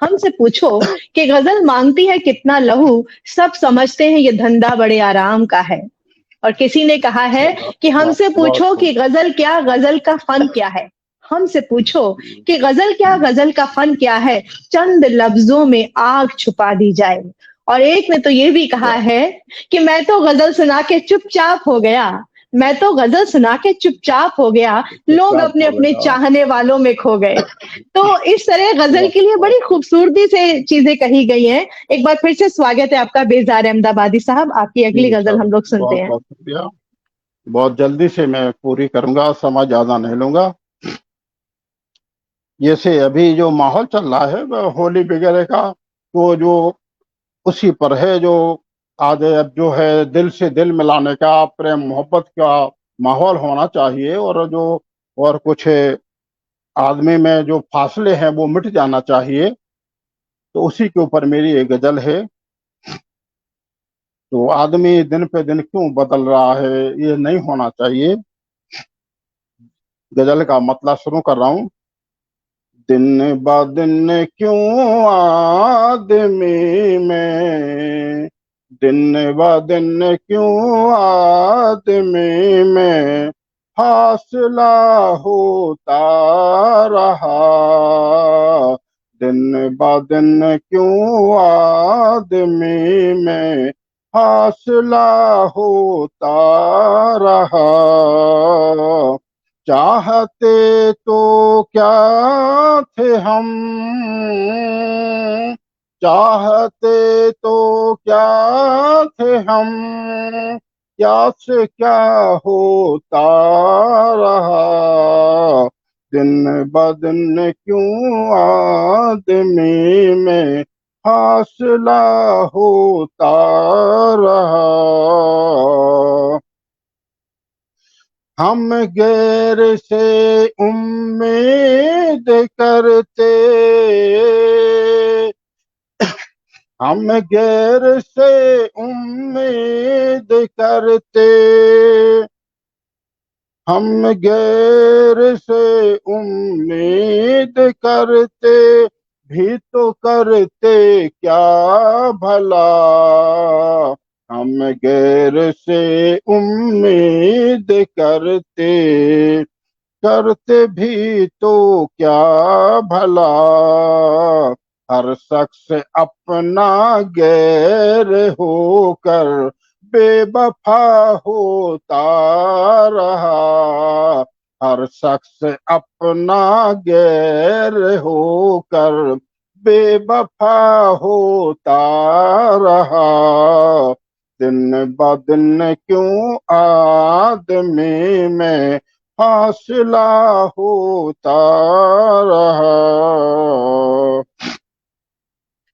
हमसे पूछो कि गजल मांगती है कितना लहू, सब समझते हैं ये धंधा बड़े आराम का है। और किसी ने कहा है कि हमसे पूछो कि गजल क्या, गजल का फन क्या है, हमसे पूछो कि गजल क्या, गजल का फन क्या है, चंद लफ्जों में आग छुपा दी जाए। और एक ने तो ये भी कहा है कि मैं तो गजल सुना के चुपचाप हो गया, मैं तो गजल सुना के चुपचाप हो गया, लोग अपने अपने चाहने वालों में खो गए। तो इस तरह गजल के लिए बड़ी खूबसूरती से चीजें कही गई हैं। एक बार फिर से स्वागत है आपका बेजार अहमदाबादी साहब। आपकी अगली गजल हम लोग सुनते हैं। बहुत शुक्रिया। बहुत जल्दी से मैं पूरी करूंगा, समय ज्यादा नहीं लूंगा। जैसे अभी जो माहौल चल रहा है वह होली वगैरह का, तो जो उसी पर है, जो आज अब जो है दिल से दिल मिलाने का, प्रेम मोहब्बत का माहौल होना चाहिए, और जो और कुछ आदमी में जो फासले हैं वो मिट जाना चाहिए। तो उसी के ऊपर मेरी एक गजल है। तो आदमी दिन पे दिन क्यों बदल रहा है, ये नहीं होना चाहिए। गजल का मतलब शुरू कर रहा हूँ। दिन ब दिन क्यों आदमी में, दिन ब दिन क्यों आदमी में फासला होता रहा, दिन ब दिन क्यों आदमी में फासला होता रहा, चाहते तो क्या थे हम, चाहते तो क्या थे हम, क्या से क्या होता रहा, दिन ब दिन क्यों आदमी में फासला होता रहा, हम गैर से उम्मीद करते, हम गैर से उम्मीद करते, हम गैर से उम्मीद करते भी तो करते क्या भला, हम गैर से उम्मीद करते, करते भी तो क्या भला, हर शख्स अपना गैर होकर बेवफा होता रहा, हर शख्स अपना गैर होकर बेवफा होता रहा। दिन ब दिन क्यों आदमी में फासला होता रहा।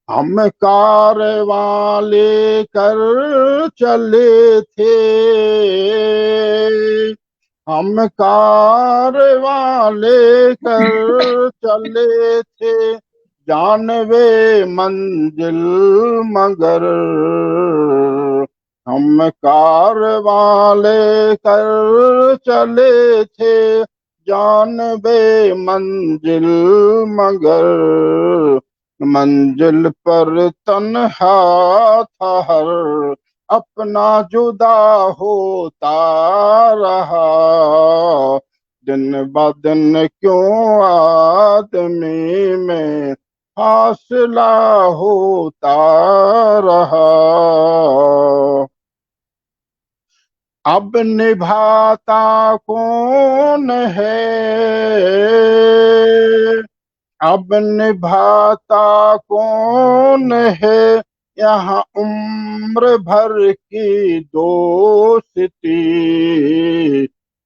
हम कारवां लेकर चले थे, हम कारवां लेकर चले थे, जानवे मंजिल मगर। हम कारवां लेकर चले थे, जानवे मंजिल मगर। मंजिल पर तन्हा था हर अपना जुदा होता रहा। दिन ब दिन क्यों आदमी में फासला होता रहा। अब निभाता कौन है, अब निभाता कौन है यहाँ उम्र भर की दोस्ती।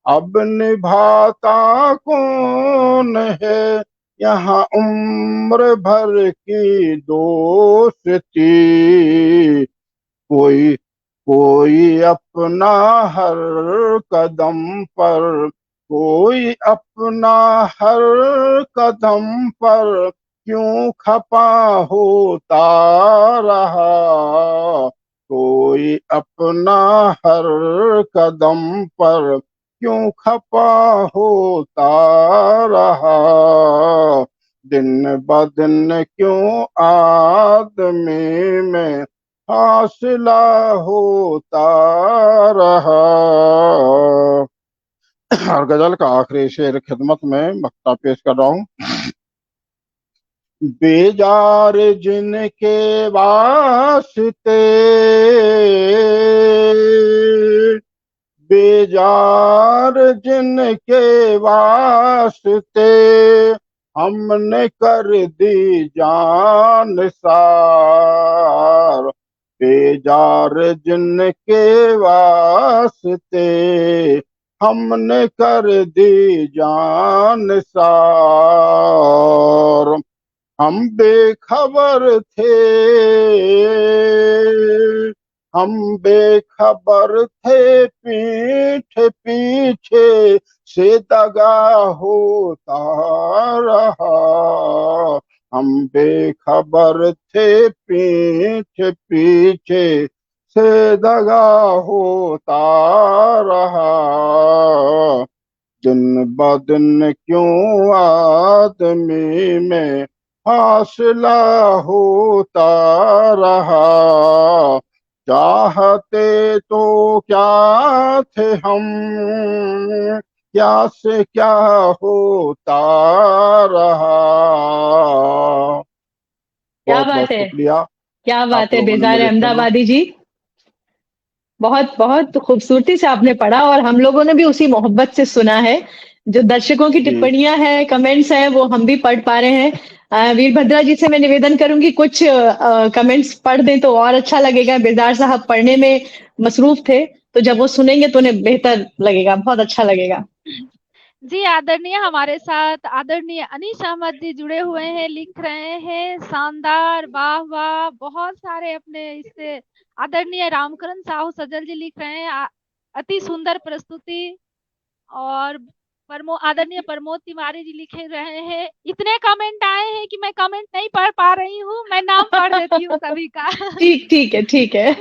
अब निभाता कौन है यहाँ उम्र भर की दोस्ती। कोई कोई अपना हर कदम पर, कोई अपना हर कदम पर क्यों खपा होता रहा। कोई अपना हर कदम पर क्यों खपा होता रहा। दिन ब दिन क्यों आदमी में फासला होता रहा। और गजल का आखिरी शेर खिदमत में मक्ता पेश कर रहा हूँ। बेजार जिनके वास्ते, बेजार जिनके वास्ते हमने कर दी जान सार। बेजार जिनके वास्ते हमने कर दी जान सार। हम बेखबर थे, हम बेखबर थे पीठ पीछे से दगा होता रहा। हम बेखबर थे पीठ पीछे से दगा होता रहा। दिन ब दिन क्यों आदमी में फासला होता रहा। चाहते तो क्या थे हम, क्या से क्या होता रहा। क्या बहुत बात बहुत है, शुक्रिया क्या बात आप है लोगों ने बेजार मुझे सुना। अहमदाबादी जी। बहुत बहुत खूबसूरती से आपने पढ़ा और हम लोगों ने भी उसी मोहब्बत से सुना है। जो दर्शकों की जी टिप्पणियां हैं, कमेंट्स हैं, वो हम भी पढ़ पा रहे हैं। वीरभद्रा जी से मैं निवेदन करूंगी कुछ कमेंट्स पढ़ दें तो और अच्छा लगेगा। बेजार साहब पढ़ने में मसरूफ थे, तो जब वो सुनेंगे तो उन्हें बेहतर लगेगा, बहुत अच्छा लगेगा। जी आदरणीय, हमारे साथ आदरणीय अनीस अहमद जी जुड़े हुए हैं, लिख रहे हैं शानदार, वाह वाह, बहुत सारे अपने इससे। आदरणीय रामकरण साहू सजल जी लिख रहे हैं अति सुंदर प्रस्तुति। और आदरणीय प्रमोद तिवारी जी लिखे रहे हैं। इतने कमेंट आए हैं कि मैं कमेंट नहीं पढ़ पा रही हूँ, मैं नाम पढ़ देती हूँ सभी का। ठीक ठीक है, ठीक है।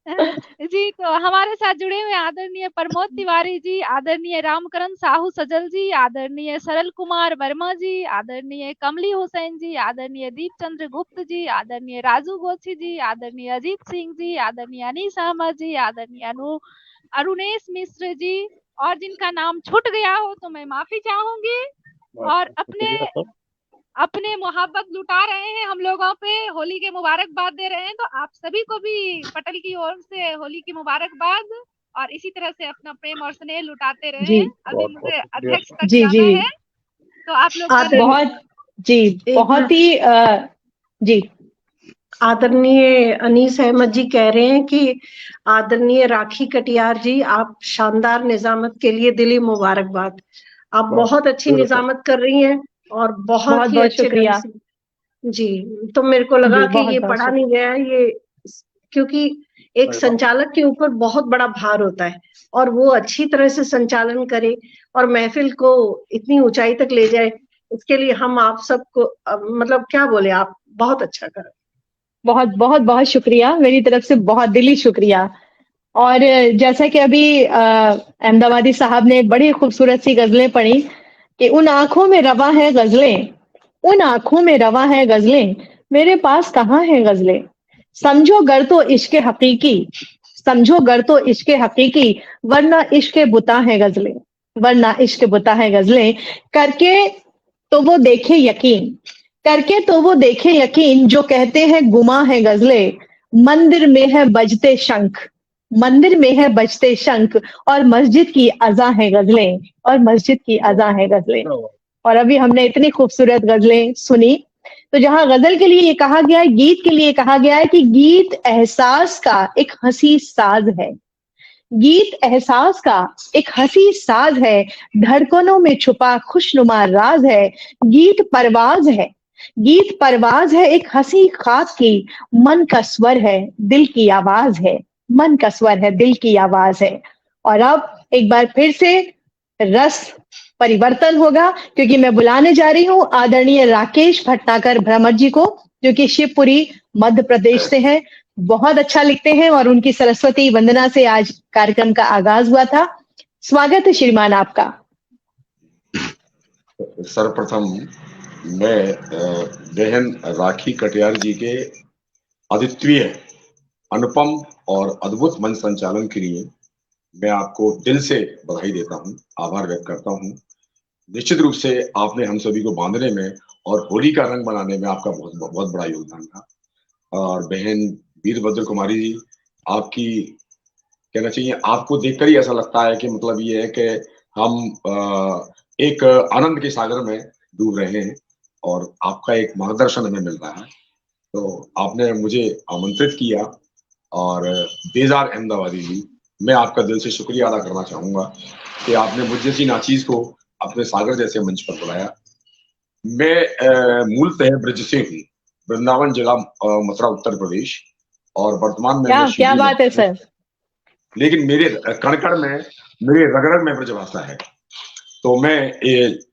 जी, तो हमारे साथ जुड़े हुए आदरणीय प्रमोद तिवारी जी, आदरणीय रामकरण साहू सजल जी, आदरणीय सरल कुमार वर्मा जी, आदरणीय कमली हुसैन जी, आदरणीय दीप चंद्र गुप्त जी, आदरणीय राजू गोची जी, आदरणीय अजीत सिंह जी, आदरणीय अनीस अहमद जी, आदरणीय अरुणेश मिश्र जी, और जिनका नाम छूट गया हो तो मैं माफी चाहूंगी। और अपने शुक्रिया सर। अपने मोहब्बत लुटा रहे हैं हम लोगों पे, होली के मुबारकबाद दे रहे हैं। तो आप सभी को भी पटल की ओर से होली की मुबारकबाद, और इसी तरह से अपना प्रेम और स्नेह लुटाते जी रहे। अभी बहुत बहुत मुझे शुक्रिया अध्यक्ष तक जी जी जाना है, तो आप लोग करें। बहुत जी एक बहुत ही जी आदरणीय अनीस अहमद जी कह रहे हैं कि आदरणीय राखी कटियार जी, आप शानदार निजामत के लिए दिली मुबारकबाद। आप बहुत अच्छी निजामत कर रही हैं और बहुत बहुत ही बहुत अच्छे ढंग शुक्रिया से। जी, तो मेरे को लगा जी कि बहुत ये बहुत पढ़ा शुक्रिया। नहीं गया है ये, क्योंकि एक संचालक के ऊपर बहुत बड़ा भार होता है और वो अच्छी तरह से संचालन करे और महफिल को इतनी ऊंचाई तक ले जाए, इसके लिए हम आप सबको मतलब क्या बोले, आप बहुत अच्छा कर। बहुत बहुत बहुत शुक्रिया, मेरी तरफ से बहुत दिली शुक्रिया। और जैसा कि अभी अहमदाबादी साहब ने बड़ी खूबसूरत सी गजलें पढ़ी कि उन आंखों में रवा है गजलें, उन आंखों में रवा है गजलें, मेरे पास कहाँ है गजलें। समझो गर तो इश्क हकीकी, समझो गर तो इश्क हकीकी, वरना इश्क बुता है गजलें, वरना इश्क बुता है गजलें। करके तो वो देखे यकीन, करके तो वो देखे यकीन, जो कहते हैं गुमा है गजलें। मंदिर में है बजते शंख, मंदिर में है बजते शंख, और मस्जिद की अज़ा है गजलें, और मस्जिद की अज़ा है गजलें। और अभी हमने इतनी खूबसूरत गजलें सुनी। तो जहां गजल के लिए ये कहा गया है, गीत के लिए कहा गया है कि गीत एहसास का एक हंसी साज है, गीत एहसास का एक हंसी साज है, धड़कनों में छुपा खुशनुमा राज है। गीत परवाज है, गीत परवाज है एक हंसी खाक की, मन का स्वर है दिल की आवाज है, मन का स्वर है दिल की आवाज है। और अब एक बार फिर से रस परिवर्तन होगा, क्योंकि मैं बुलाने जा रही हूँ आदरणीय राकेश भटनागर भ्रमर जी को, जो कि शिवपुरी मध्य प्रदेश से हैं। बहुत अच्छा लिखते हैं और उनकी सरस्वती वंदना से आज कार्यक्रम का आगाज हुआ था। स्वागत है श्रीमान आपका। सर्वप्रथम मैं बहन राखी कटियार जी के अद्वितीय, अनुपम और अद्भुत मंच संचालन के लिए मैं आपको दिल से बधाई देता हूं, आभार व्यक्त करता हूं। निश्चित रूप से आपने हम सभी को बांधने में और होली का रंग बनाने में आपका बहुत बहुत बड़ा योगदान था। और बहन वीरभद्र कुमारी जी, आपकी कहना चाहिए, आपको देखकर ही ऐसा लगता है कि मतलब ये है कि हम एक आनंद के सागर में डूब रहे हैं और आपका एक मार्गदर्शन हमें मिल रहा है। तो आपने मुझे आमंत्रित किया और बेजार अहमदाबादी जी, मैं आपका दिल से शुक्रिया अदा करना चाहूंगा कि आपने मुझ जैसी नाचीज को अपने सागर जैसे मंच पर बुलाया। मैं मूलतः ब्रज से हूँ, वृंदावन जिला मथुरा उत्तर प्रदेश, और वर्तमान में मैं क्या बात है सर। लेकिन मेरे कण में, मेरे रग में ब्रजभाषा है। तो मैं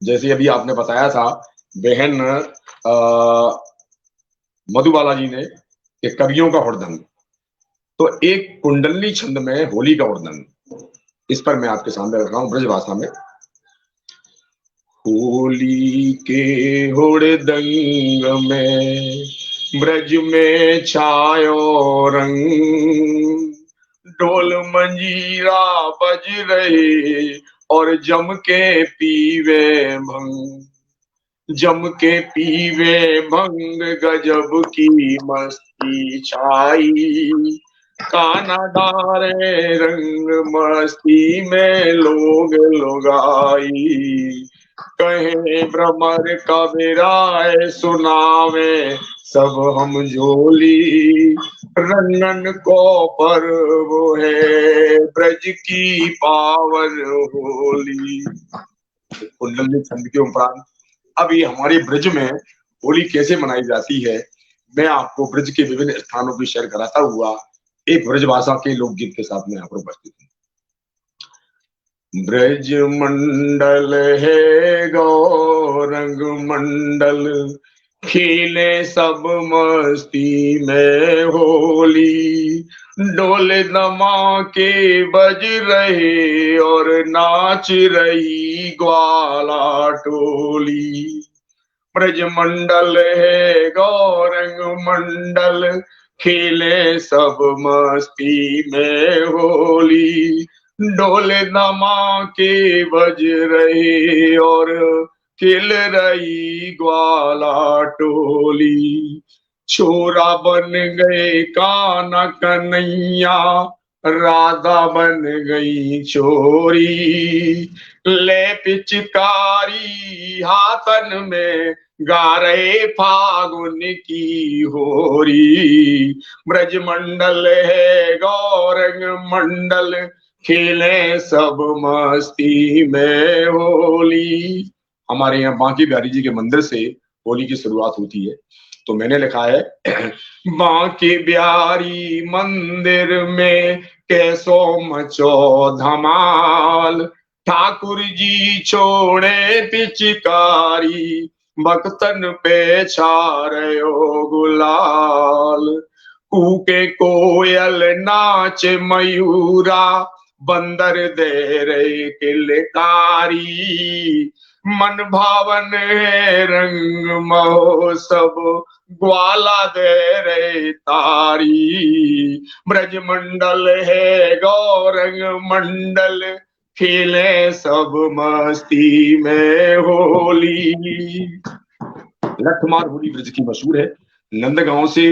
जैसे अभी आपने बताया था बहन मधुबाला जी ने कि कवियों का हुड़दंग, तो एक कुंडली छंद में होली का हुड़दंग, इस पर मैं आपके सामने रख रहा हूँ ब्रजभाषा में। होली के हुड़दंग में ब्रज में छायो रंग, ढोल मंजीरा बज रहे और जम के पीवे भंग, जम के पीवे भंग, गजब की मस्ती छाई, काना डारे रंग मस्ती में लोग लुगाई, कहे भ्रमर कबीराए सुनावे सब हम झोली, रंगन को पर्व है ब्रज की पावन होली। कुंडली छंद के उपरांत अभी हमारे ब्रज में होली कैसे मनाई जाती है, मैं आपको ब्रज के विभिन्न स्थानों की शेयर कराता हुआ एक ब्रजभाषा के लोकगीत के साथ में यहाँ पर उपस्थित हूँ। ब्रज मंडल है गौरंग मंडल, खिले सब मस्ती में होली, डोल दमा के बज रहे और नाच रही ग्वाला टोली। ब्रज मंडल है गौरंग मंडल, खिले सब मस्ती में होली, डोले दमा के बज रहे और खिल रही ग्वाला टोली। छोरा बन गए कान्हा कन्हैया, राधा बन गई छोरी। ले पिचकारी हाथन में, गा रहे फागुन की होरी। ब्रजमंडल है गौरंग मंडल, खेले सब मस्ती में होली। हमारे यहाँ बांके बिहारी जी के मंदिर से होली की शुरुआत होती है। तो मैंने लिखा है बांके बिहारी मंदिर में कैसो मचो धमाल। ठाकुर जी छोड़े पिचकारी, भक्तन पे छारयो गुलाल। कूके कोयल नाचे मयूरा, बंदर दे रे किलकारी। मन भावन है रंग महोत्सव, ग्वाला दे रे तारी। ब्रजमंडल है गौरंग मंडल, खेले सब मस्ती में होली। लठमार होली ब्रज की मशहूर है। नंदगांव से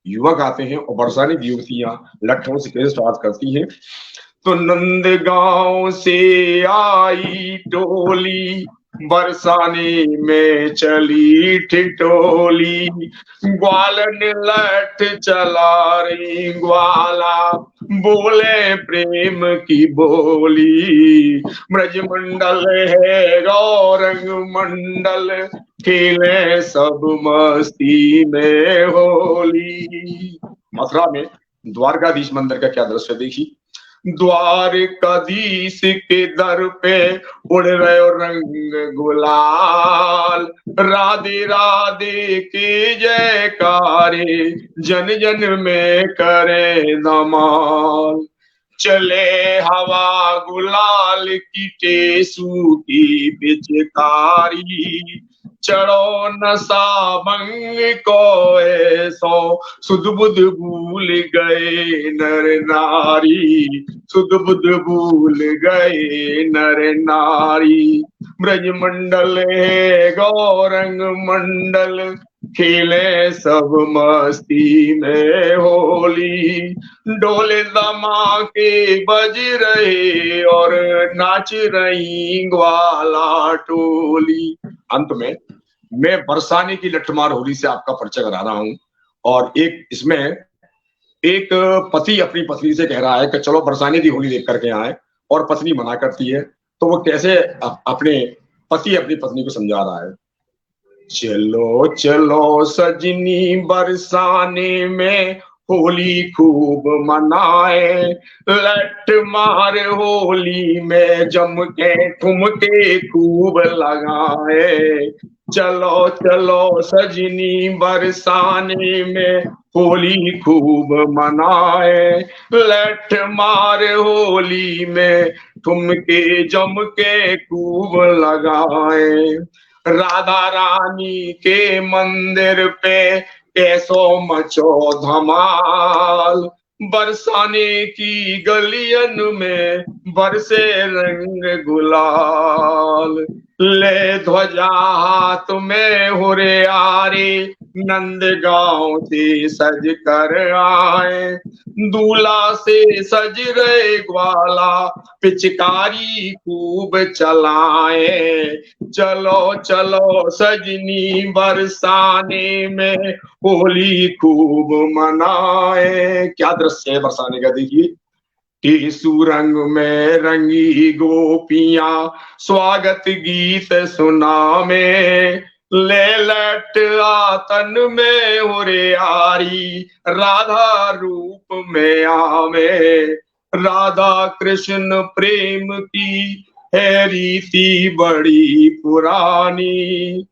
युवक आते हैं और बरसाने की युवतियां लट्ठों से कैसे स्वागत करती हैं। तो नंदगांव से आई टोली, बरसाने में चली ठिठोली। ग्वालन लठ चला रही ग्वाला, बोले प्रेम की बोली। ब्रजमंडल है गौरंग मंडल, खेले सब मस्ती में होली। मथुरा में द्वारकाधीश मंदिर का क्या दृश्य देखिए। द्वारकाधीश के दर पे उड़ रहे रंग गुलाल। राधे राधे के जयकारे, जन जन में करे धमाल। चले हवा गुलाल की टेसू की पिचकारी। चढ़ो नशा भंग को ऐसो, सुध बुध भूल गए नर नारी। सुध बुध भूल गए नर नारी। ब्रजमंडल है गौरंग मंडल, खेले सब मस्ती में होली। डोले धमाके बज रहे और नाच रही ग्वाला टोली। अंत में मैं बरसाने की लठमार होली से आपका परिचय करा रहा हूं। और एक इसमें एक पति अपनी पत्नी से कह रहा है कि चलो बरसाने की होली देख करके आए, और पत्नी मना करती है। तो वो कैसे अपने पति अपनी पत्नी को समझा रहा है। चलो चलो सजनी बरसाने में, होली खूब मनाए। लठ मार होली में जम के ठुमके खूब लगाए। चलो चलो सजनी बरसाने में, होली खूब मनाए। लठ मार होली में ठुमके जम के खूब लगाए। राधा रानी के मंदिर पे कैसो मचो धमाल। बरसाने की गलियन में बरसे रंग गुलाल। ले ध्वजा हाथ में हुरियारे, नंदगांव से सज कर आए। दूल्हा से सज रहे ग्वाला, पिचकारी खूब चलाए। चलो चलो सजनी बरसाने में, होली खूब मनाए। क्या दृश्य है बरसाने का देखिए। टेसू रंग में रंगी गोपियां, स्वागत गीत सुना में। ले लट आतन में हुरियारी, राधा रूप में आवे। राधा कृष्ण प्रेम की है रीति बड़ी पुरानी।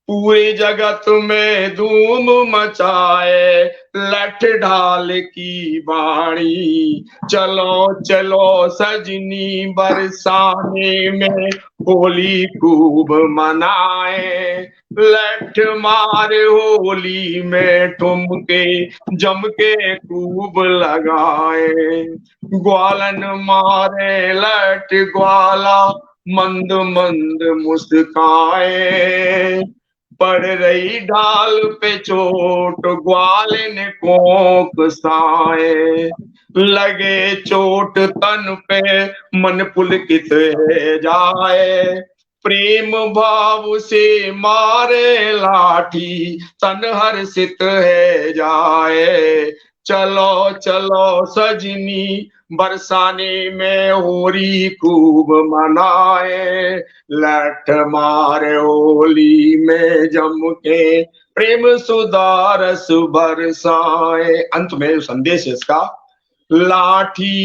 पूरे जगत में धूम मचाए, लठ ढाल की बाणी। चलो चलो सजनी बरसाने में, होली खूब मनाए। लठ मार होली में ठुमके जम के खूब लगाए। ग्वालन मारे लठ ग्वाला, मंद मंद मुस्काए, पड़ रही ढाल पे चोट ग्वाल ने कोक साए, लगे चोट तन पे मन पुलकित है जाए, प्रेम भाव से मारे लाठी तन हर्षित है जाए, चलो चलो सजनी बरसाने में होरी खूब मनाए, लठ मारे होली में जम के प्रेम सुधारस बरसाए। अंत में संदेश है इसका, लाठी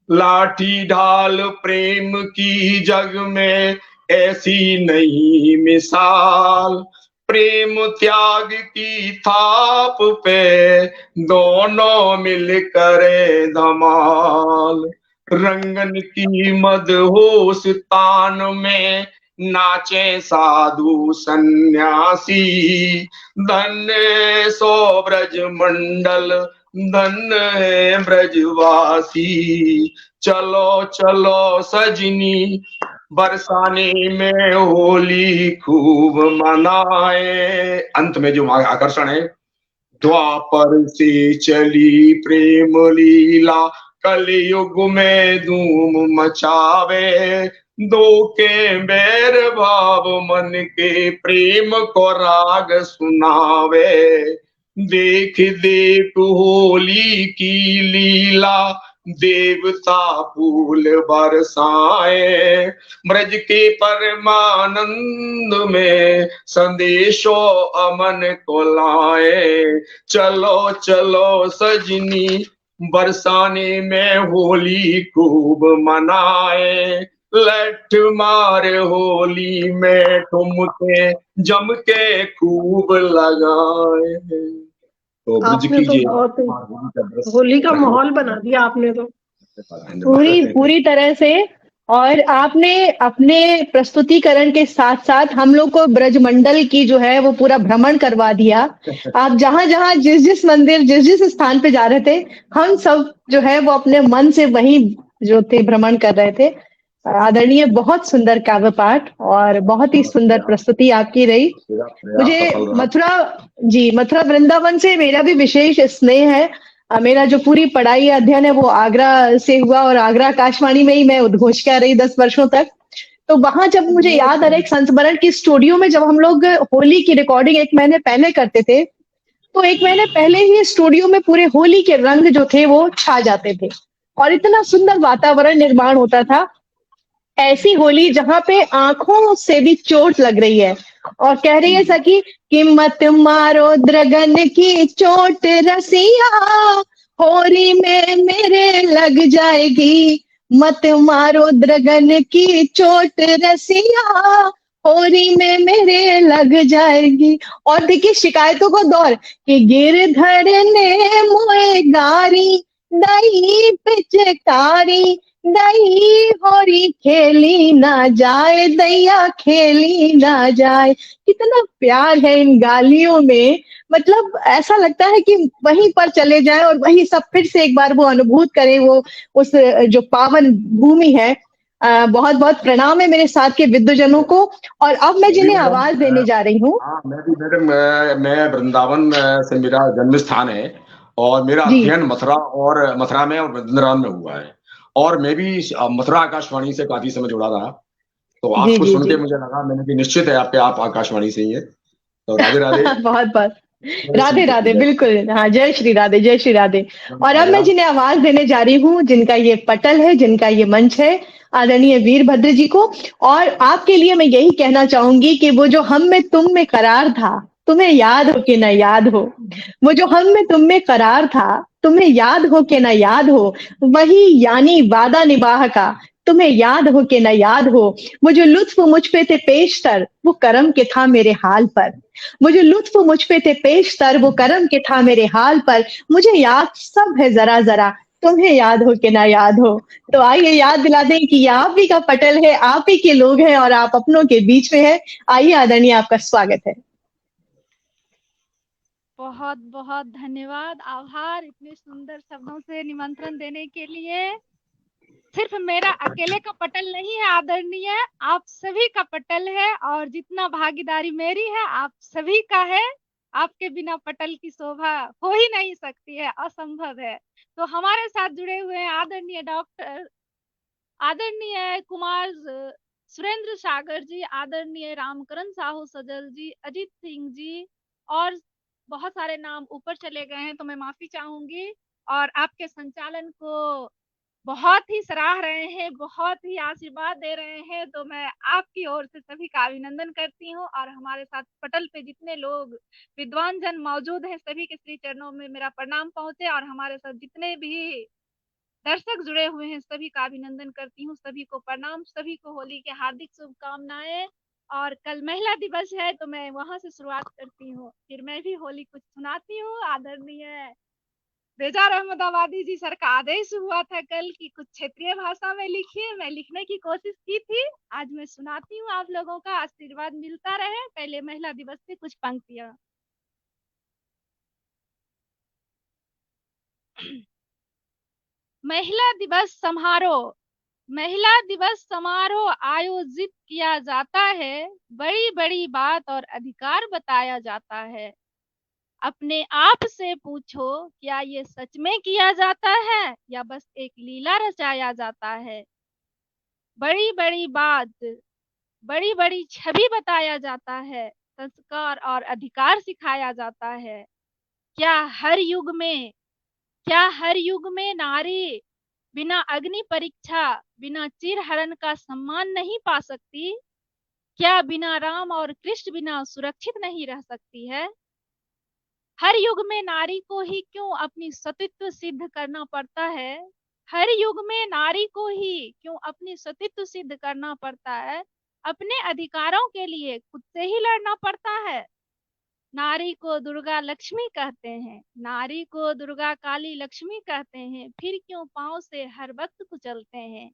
लाठी ढाल प्रेम की जग में ऐसी नई मिसाल, प्रेम त्याग की थाप पे दोनों मिल करे धमाल, रंगन की मदहोश तान में नाचे साधु सन्यासी, धन्य सो ब्रज मंडल धन्य है ब्रजवासी, चलो चलो सजनी बरसाने में होली खूब मनाए। अंत में जो आकर्षण है, द्वापर से चली प्रेम लीला कलयुग में धूम मचावे, दो के बैर भाव मन के प्रेम को राग सुनावे, देख देख होली की लीला देवता फूल बरसाए, ब्रज के परमानंद में संदेशो अमन को लाए, चलो चलो सजनी बरसाने में होली खूब मनाए, लठ मार होली में ठुमके जम के खूब लगाए। तो ब्रज आपने की तो ये बहुत होली का माहौल बना दिया आपने तो। पूरी तरह से। और आपने अपने प्रस्तुतिकरण के साथ साथ हम लोग को ब्रजमंडल की जो है वो पूरा भ्रमण करवा दिया। आप जहां जहां जिस जिस मंदिर जिस जिस स्थान पे जा रहे थे, हम सब जो है वो अपने मन से वही जो थे भ्रमण कर रहे थे। आदरणीय, बहुत सुंदर काव्य पाठ और बहुत ही सुंदर प्रस्तुति आपकी रही। मुझे मथुरा वृंदावन से मेरा भी विशेष स्नेह है। मेरा जो पूरी पढ़ाई अध्ययन है वो आगरा से हुआ और आगरा आकाशवाणी में ही मैं उद्घोषिका रही 10 वर्षों तक। तो वहां जब मुझे याद आ रहा है, एक संस्मरण की स्टूडियो में जब हम लोग होली की रिकॉर्डिंग 1 महीने पहले करते थे, तो 1 महीने पहले ही स्टूडियो में पूरे होली के रंग जो थे वो छा जाते थे और इतना सुंदर वातावरण निर्माण होता था। ऐसी होली जहां पे आंखों से भी चोट लग रही है और कह रही है सखी कि मत मारो द्रगन की चोट रसिया, होली में मेरे लग जाएगी, मत मारो द्रगन की चोट रसिया, होली में मेरे लग जाएगी। और देखिए शिकायतों को दौर कि गिरधर ने मुए गारी, दही पिचकारी, दही होरी खेली ना जाए, दैया खेली ना जाए। कितना प्यार है इन गालियों में। मतलब ऐसा लगता है कि वहीं पर चले जाएं और वहीं सब फिर से एक बार वो अनुभूत करें, वो उस जो पावन भूमि है। बहुत बहुत प्रणाम है मेरे साथ के विद्वजनों को। और अब मैं जिन्हें आवाज देने जा रही हूँ। मैं भी मैडम, मैं वृंदावन से मेरा जन्म स्थान है और मेरा जी अध्ययन मथुरा में और वृंदावन में हुआ है, और मैं भी मथुरा आकाशवाणी से काफी समय जुड़ा रहा। तो जी आपको जी सुन जी। के मुझे लगा, मैंने कि निश्चित है आप आकाशवाणी से ही है। तो राधे राधे। बहुत बहुत जय श्री राधे राधे। कृष्ण, बिल्कुल, हाँ, जय श्री राधे, जय श्री राधे। और अब जय। मैं जिन्हें आवाज देने जा रही हूँ, जिनका ये पटल है, जिनका ये मंच है, आदरणीय वीरभद्र जी को। और आपके लिए मैं यही कहना चाहूंगी कि वो जो हम में तुम में करार था, तुम्हें याद हो कि न याद हो, वो जो हम में तुम में करार था, तुम्हें याद हो कि न याद हो, वही यानी वादा निभाह का, तुम्हें याद हो कि न याद हो, वो जो लुत्फ मुझ पे थे पेशतर, वो करम के था मेरे हाल पर, मुझे लुत्फ मुझ पे थे पेशतर, वो करम के था मेरे हाल पर, मुझे याद सब है जरा जरा, तुम्हें याद हो कि ना याद हो। तो आइए याद दिला दें कि ये आप ही का पटल है, आप ही के लोग हैं और आप अपनों के बीच में हैं। आइए आदरणीय, आपका स्वागत है। बहुत बहुत धन्यवाद, आभार इतने सुंदर शब्दों से निमंत्रण देने के लिए। सिर्फ मेरा अकेले का पटल नहीं है आदरणीय, आप सभी का पटल है और जितना भागीदारी मेरी है आप सभी का है। आपके बिना पटल की शोभा हो ही नहीं सकती है, असंभव है। तो हमारे साथ जुड़े हुए हैं आदरणीय डॉक्टर, आदरणीय कुमार सुरेंद्र सागर जी, आदरणीय रामकरण साहू सजल जी, अजीत सिंह जी और बहुत सारे नाम ऊपर चले गए हैं तो मैं माफी चाहूंगी। और आपके संचालन को बहुत ही सराह रहे हैं, बहुत ही आशीर्वाद दे रहे हैं, तो मैं आपकी ओर से सभी का अभिनंदन करती हूँ। और हमारे साथ पटल पे जितने लोग विद्वान जन मौजूद हैं सभी के श्री चरणों में मेरा प्रणाम पहुंचे। और हमारे साथ जितने भी दर्शक जुड़े हुए हैं सभी का अभिनंदन करती हूँ, सभी को प्रणाम, सभी को होली के हार्दिक शुभकामनाएं। और कल महिला दिवस है तो मैं वहां से शुरुआत करती हूँ, फिर मैं भी होली कुछ सुनाती हूँ। आदरणीय बेजार अहमदाबादी जी सर का आदेश हुआ था कल की कुछ क्षेत्रीय भाषा में लिखिए, मैं लिखने की कोशिश की थी, आज मैं सुनाती हूँ। आप लोगों का आशीर्वाद मिलता रहे। पहले महिला दिवस से कुछ पंक्तियां। महिला दिवस समारोह, महिला दिवस समारोह आयोजित किया जाता है, बड़ी बड़ी बात और अधिकार बताया जाता है। अपने आप से पूछो क्या ये सच में किया जाता है या बस एक लीला रचाया जाता है। बड़ी बड़ी बात, बड़ी बड़ी छवि बताया जाता है, संस्कार और अधिकार सिखाया जाता है। क्या हर युग में, क्या हर युग में नारी बिना अग्नि परीक्षा, बिना चिरहरण का सम्मान नहीं पा सकती? क्या बिना राम और कृष्ण बिना सुरक्षित नहीं रह सकती है? हर युग में नारी को ही क्यों अपनी सतीत्व सिद्ध करना पड़ता है? हर युग में नारी को ही क्यों अपनी सतीत्व सिद्ध करना पड़ता है? अपने अधिकारों के लिए खुद से ही लड़ना पड़ता है। नारी को दुर्गा लक्ष्मी कहते हैं, नारी को दुर्गा काली लक्ष्मी कहते हैं, फिर क्यों पांव से हर वक्त कुचलते हैं,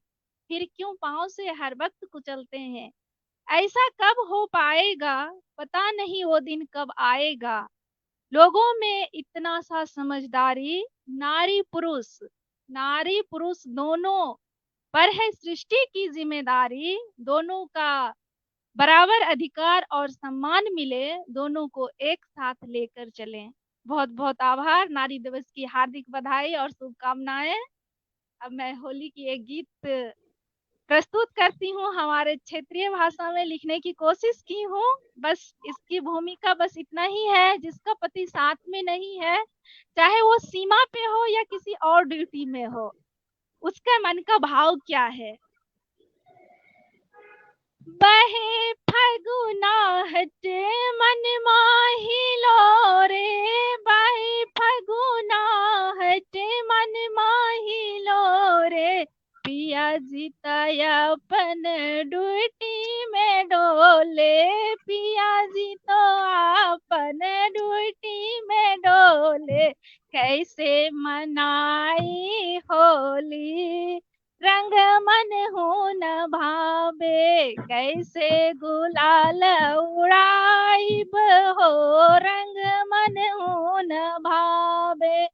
फिर क्यों पांव से हर वक्त कुचलते हैं। ऐसा कब हो पाएगा, पता नहीं वो दिन कब आएगा। लोगों में इतना सा समझदारी, नारी पुरुष दोनों पर है सृष्टि की जिम्मेदारी। दोनों का बराबर अधिकार और सम्मान मिले, दोनों को एक साथ लेकर चलें। बहुत बहुत आभार। नारी दिवस की हार्दिक बधाई और शुभकामनाएं। अब मैं होली की एक गीत प्रस्तुत करती हूँ, हमारे क्षेत्रीय भाषा में लिखने की कोशिश की हूँ। बस इसकी भूमिका बस इतना ही है, जिसका पति साथ में नहीं है, चाहे वो सीमा पे हो या किसी और ड्यूटी में हो, उसका मन का भाव क्या है। बहे फगुना हटे मन माही लो रे, बहे फगुना हटे मन माही लो रे। पिया जीता अपन ड्यूटी में डोले, पिया जी तो अपन ड्यूटी में डोले। कैसे मनाई होली, रंग मन हो न भावे, कैसे गुलाल उड़ाइब हो, रंग मन हो न भावे।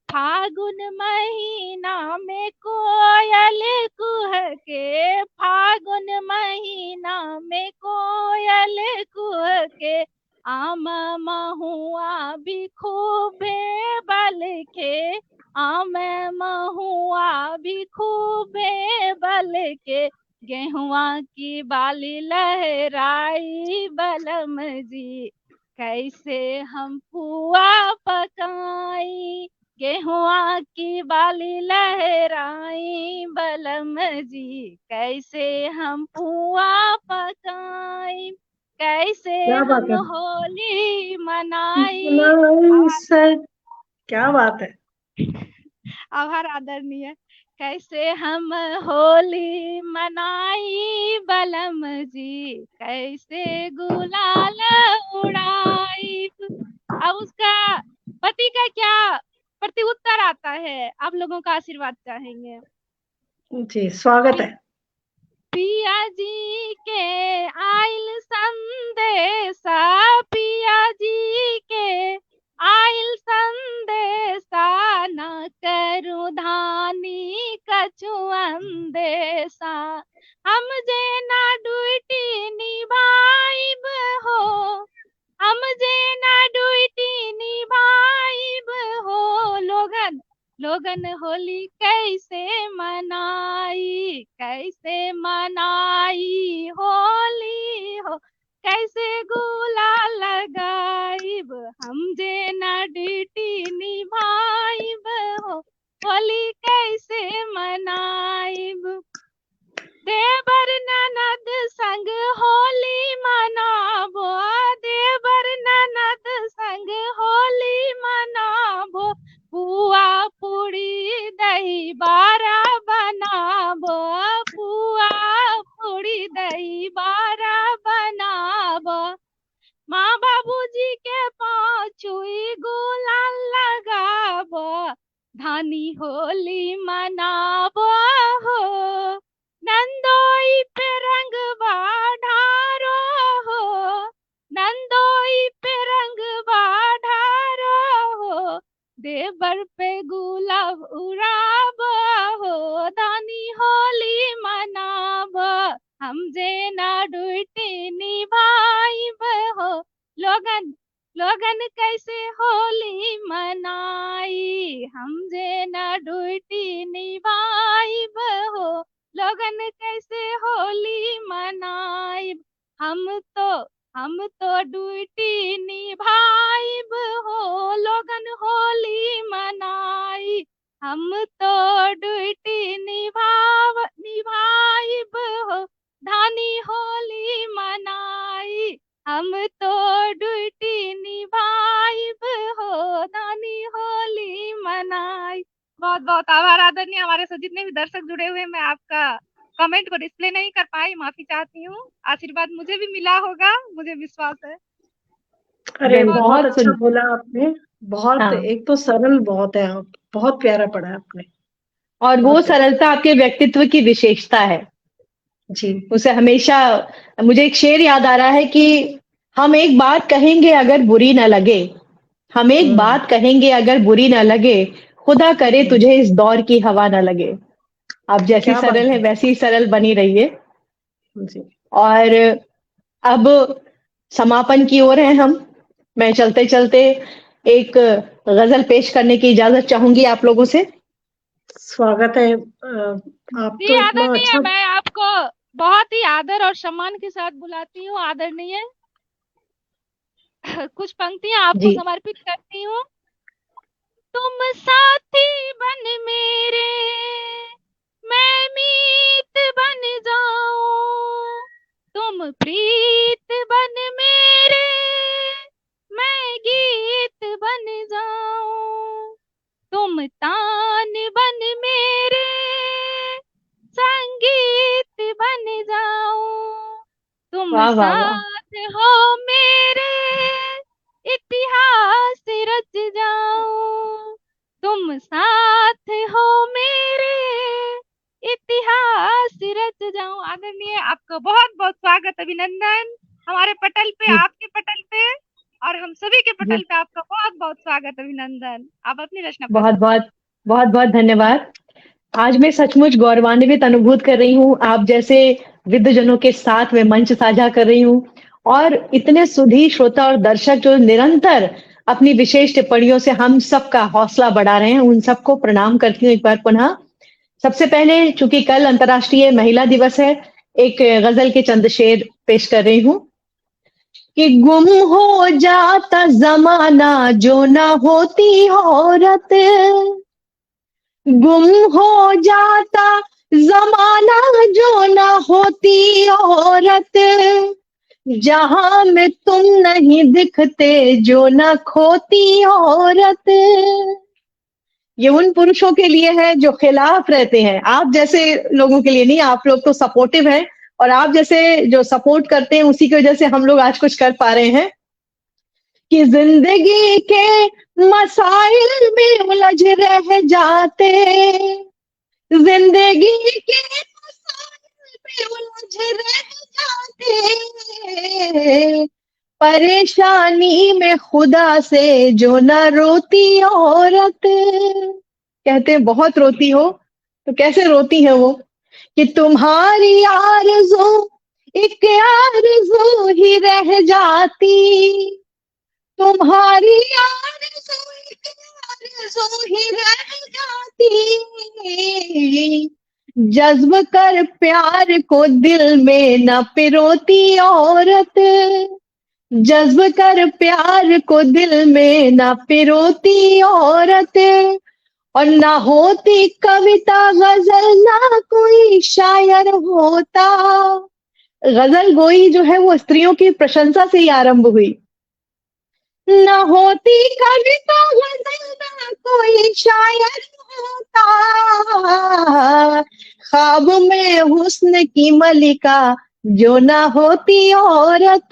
फागुन महीना में कोयल कुह के, फागुन महीना में कोयल कुह के। आम महुआ भी खूबे बल के, आम महुआ भी खूबे बल के। गेहुआ की बाली लहराई बलम जी, कैसे हम पुआ पकाई। गेहुआ की बाली लहराई बलम जी, कैसे हम पुआ पकाई। कैसे क्या बात हम है, होली मनाई। क्या बात है। आभार आदरणीय। कैसे हम होली मनाई बलम जी, कैसे गुलाल उड़ाई। अब उसका पति का क्या प्रति उत्तर आता है, आप लोगों का आशीर्वाद चाहेंगे। जी स्वागत है। पिया जी के आइल संदेशा, पिया जी के आइल संदेशा, न करू धानी कछुआ संदेशा हम जे ना ड्यूटी निभाइब हो हम जे ना ड्यूटी निभाइब हो लोगन लोगन होली कैसे मनाई होली हो कैसे गुलाल लगाइब हम जे ना ड्यूटी निभाइब हो होली कैसे मनाइब देवर ननद संग होली मनाबो देवर ननद संग होली मनाबो पुआ पूरी दही बारा बनाबो पुआ पूरी दही बारा बनाबो माँ बाबूजी के पाँव छुई गुलाल लगाबो धानी होली मनाबो हो नंदोई पे रंग ढारो हो नंदोई पे रंग ढारो हो देवर पे गुलाब उड़ाब हो धानी होली मनाब हम जे ना ड्यूटी निभाइब हो लोगन लोगन कैसे होली मनाई हम जे ना ड्यूटी निभाइब हो लोगन कैसे होली मनाइब हम तो ड्यूटी निभाइब हो लोगन होली मनाई हम तो ड्यूटी निभाइब हो धानी होली मनाई हम तो ड्यूटी निभाइब हो धानी होली मनाई। बहुत बहुत आभार आदरणीय। हमारे साथ जितने भी दर्शक जुड़े हुए मैं आपका कमेंट को डिस्प्ले नहीं कर पाई, माफी चाहती हूँ। आशीर्वाद मुझे भी मिला होगा, मुझे विश्वास है। अरे बहुत अच्छा बोला आपने, बहुत एक तो सरल बहुत है, आप बहुत प्यारा पढ़ा आपने और वो सरलता आपके व्यक्तित्व की विशेषता है जी। उसे हमेशा मुझे एक शेर याद आ रहा है कि हम एक बात कहेंगे अगर बुरी न लगे हम एक बात कहेंगे अगर बुरी न लगे खुदा करे तुझे इस दौर की हवा न लगे। आप जैसी सरल है वैसी सरल बनी रहिए। और अब समापन की ओर है हम। मैं चलते चलते एक गजल पेश करने की इजाजत चाहूंगी आप लोगों से। स्वागत है। आप तो इतना अच्छा। मैं आपको बहुत ही आदर और सम्मान के साथ बुलाती हूँ आदरणीय। कुछ पंक्तियां आपको समर्पित करती हूँ। तुम साथी बन मेरे मैं मीत बन जाऊं तुम प्रीत बन मेरे मैं गीत बन जाऊं तुम तान बन मेरे संगीत बन जाऊं तुम साथ हो मेरे इतिहास रच जाऊं तुम साथ हो मेरे इतिहास रच जाऊं। आदरणीय आपका बहुत बहुत स्वागत, अभिनंदन हमारे पटल पे, आपके पटल पे और हम सभी के पटल पे आपका बहुत बहुत स्वागत, अभिनंदन। आप अपनी रचना बहुत धन्यवाद। आज मैं सचमुच गौरवान्वित अनुभूत कर रही हूँ। आप जैसे विद्वजनों के साथ में मंच साझा कर रही हूँ और इतने सुधी श्रोता और दर्शक जो निरंतर अपनी विशेष टिप्पणियों से हम सबका हौसला बढ़ा रहे हैं, उन सबको प्रणाम करती हूँ एक बार पुनः। सबसे पहले चूंकि कल अंतर्राष्ट्रीय महिला दिवस है, एक गजल के चंद शेर पेश कर रही हूँ कि गुम हो जाता जमाना जो ना होती औरत गुम हो जाता जमाना जो ना होती औरत जहां में तुम नहीं दिखते जो ना खोती औरत। ये उन पुरुषों के लिए है जो खिलाफ रहते हैं, आप जैसे लोगों के लिए नहीं। आप लोग तो सपोर्टिव हैं और आप जैसे जो सपोर्ट करते हैं उसी की वजह से हम लोग आज कुछ कर पा रहे हैं कि जिंदगी के मसाइल में उलझ रह जाते जिंदगी के मसाइल में उलझ रह जाते परेशानी में खुदा से जो न रोती औरत। कहते हैं बहुत रोती हो तो कैसे रोती है वो कि तुम्हारी आरज़ू एक आरज़ू ही रह जाती, तुम्हारी आरज़ू एक आरज़ू ही रह जाती, जज्ब कर प्यार को दिल में न पिरोती औरत, जज्ब कर प्यार को दिल में न पिरोती औरत, और ना होती कविता गजल ना कोई शायर होता। गजल गोई जो है वो स्त्रियों की प्रशंसा से ही आरंभ हुई। ना होती कविता गजल ना कोई शायर होता, ख्वाब में हुस्न की मलिका जो ना होती औरत,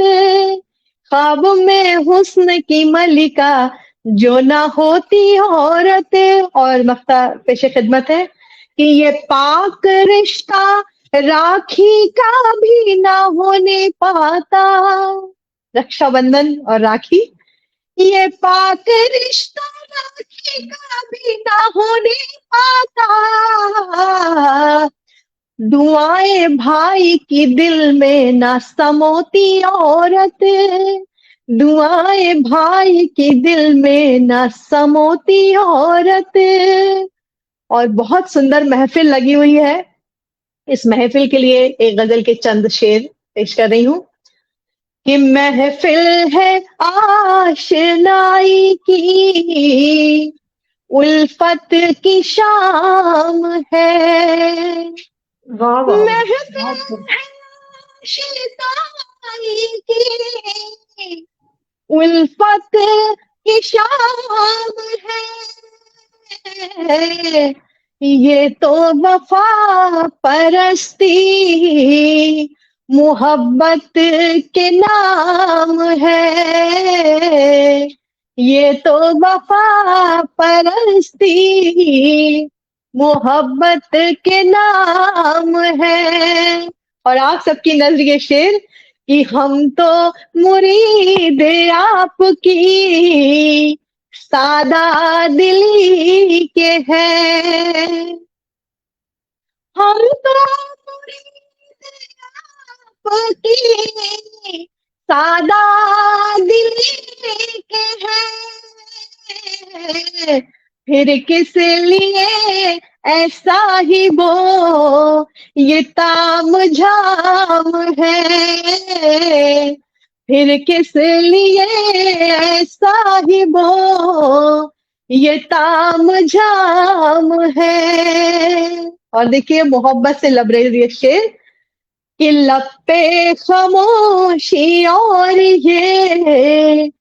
ख्वाब में हुस्न की मलिका जो ना होती औरत। और मख्ता पेशे खिदमत है कि ये पाक रिश्ता राखी का भी ना होने पाता, रक्षाबंधन और राखी, ये पाक रिश्ता राखी का भी ना होने पाता, दुआएं भाई की दिल में ना समोती औरत, दुआएं भाई की दिल में ना समोती औरत। और बहुत सुंदर महफिल लगी हुई है, इस महफिल के लिए एक गजल के चंद शेर पेश कर रही हूं कि महफिल है आशनाई की, उल्फत की शाम है, वाह वाह, महफिल बहुत है आशनाई की, उल्फत की शाम है, ये तो वफा परस्ती मोहब्बत के नाम है, ये तो वफा परस्ती मोहब्बत के नाम है। और आप सबकी नजर ये शेर कि हम तो मुरीद आपकी सादा दिली के हैं, हम तो मुरीद आपकी सादा दिली के हैं, फिर किस लिए ऐसा ही वो ये ताम झाम है, फिर किस लिए ऐसा ही वो ये ताम झाम है। और देखिए मोहब्बत से लबरेज ये शेर कि लब पे खामोशी और ये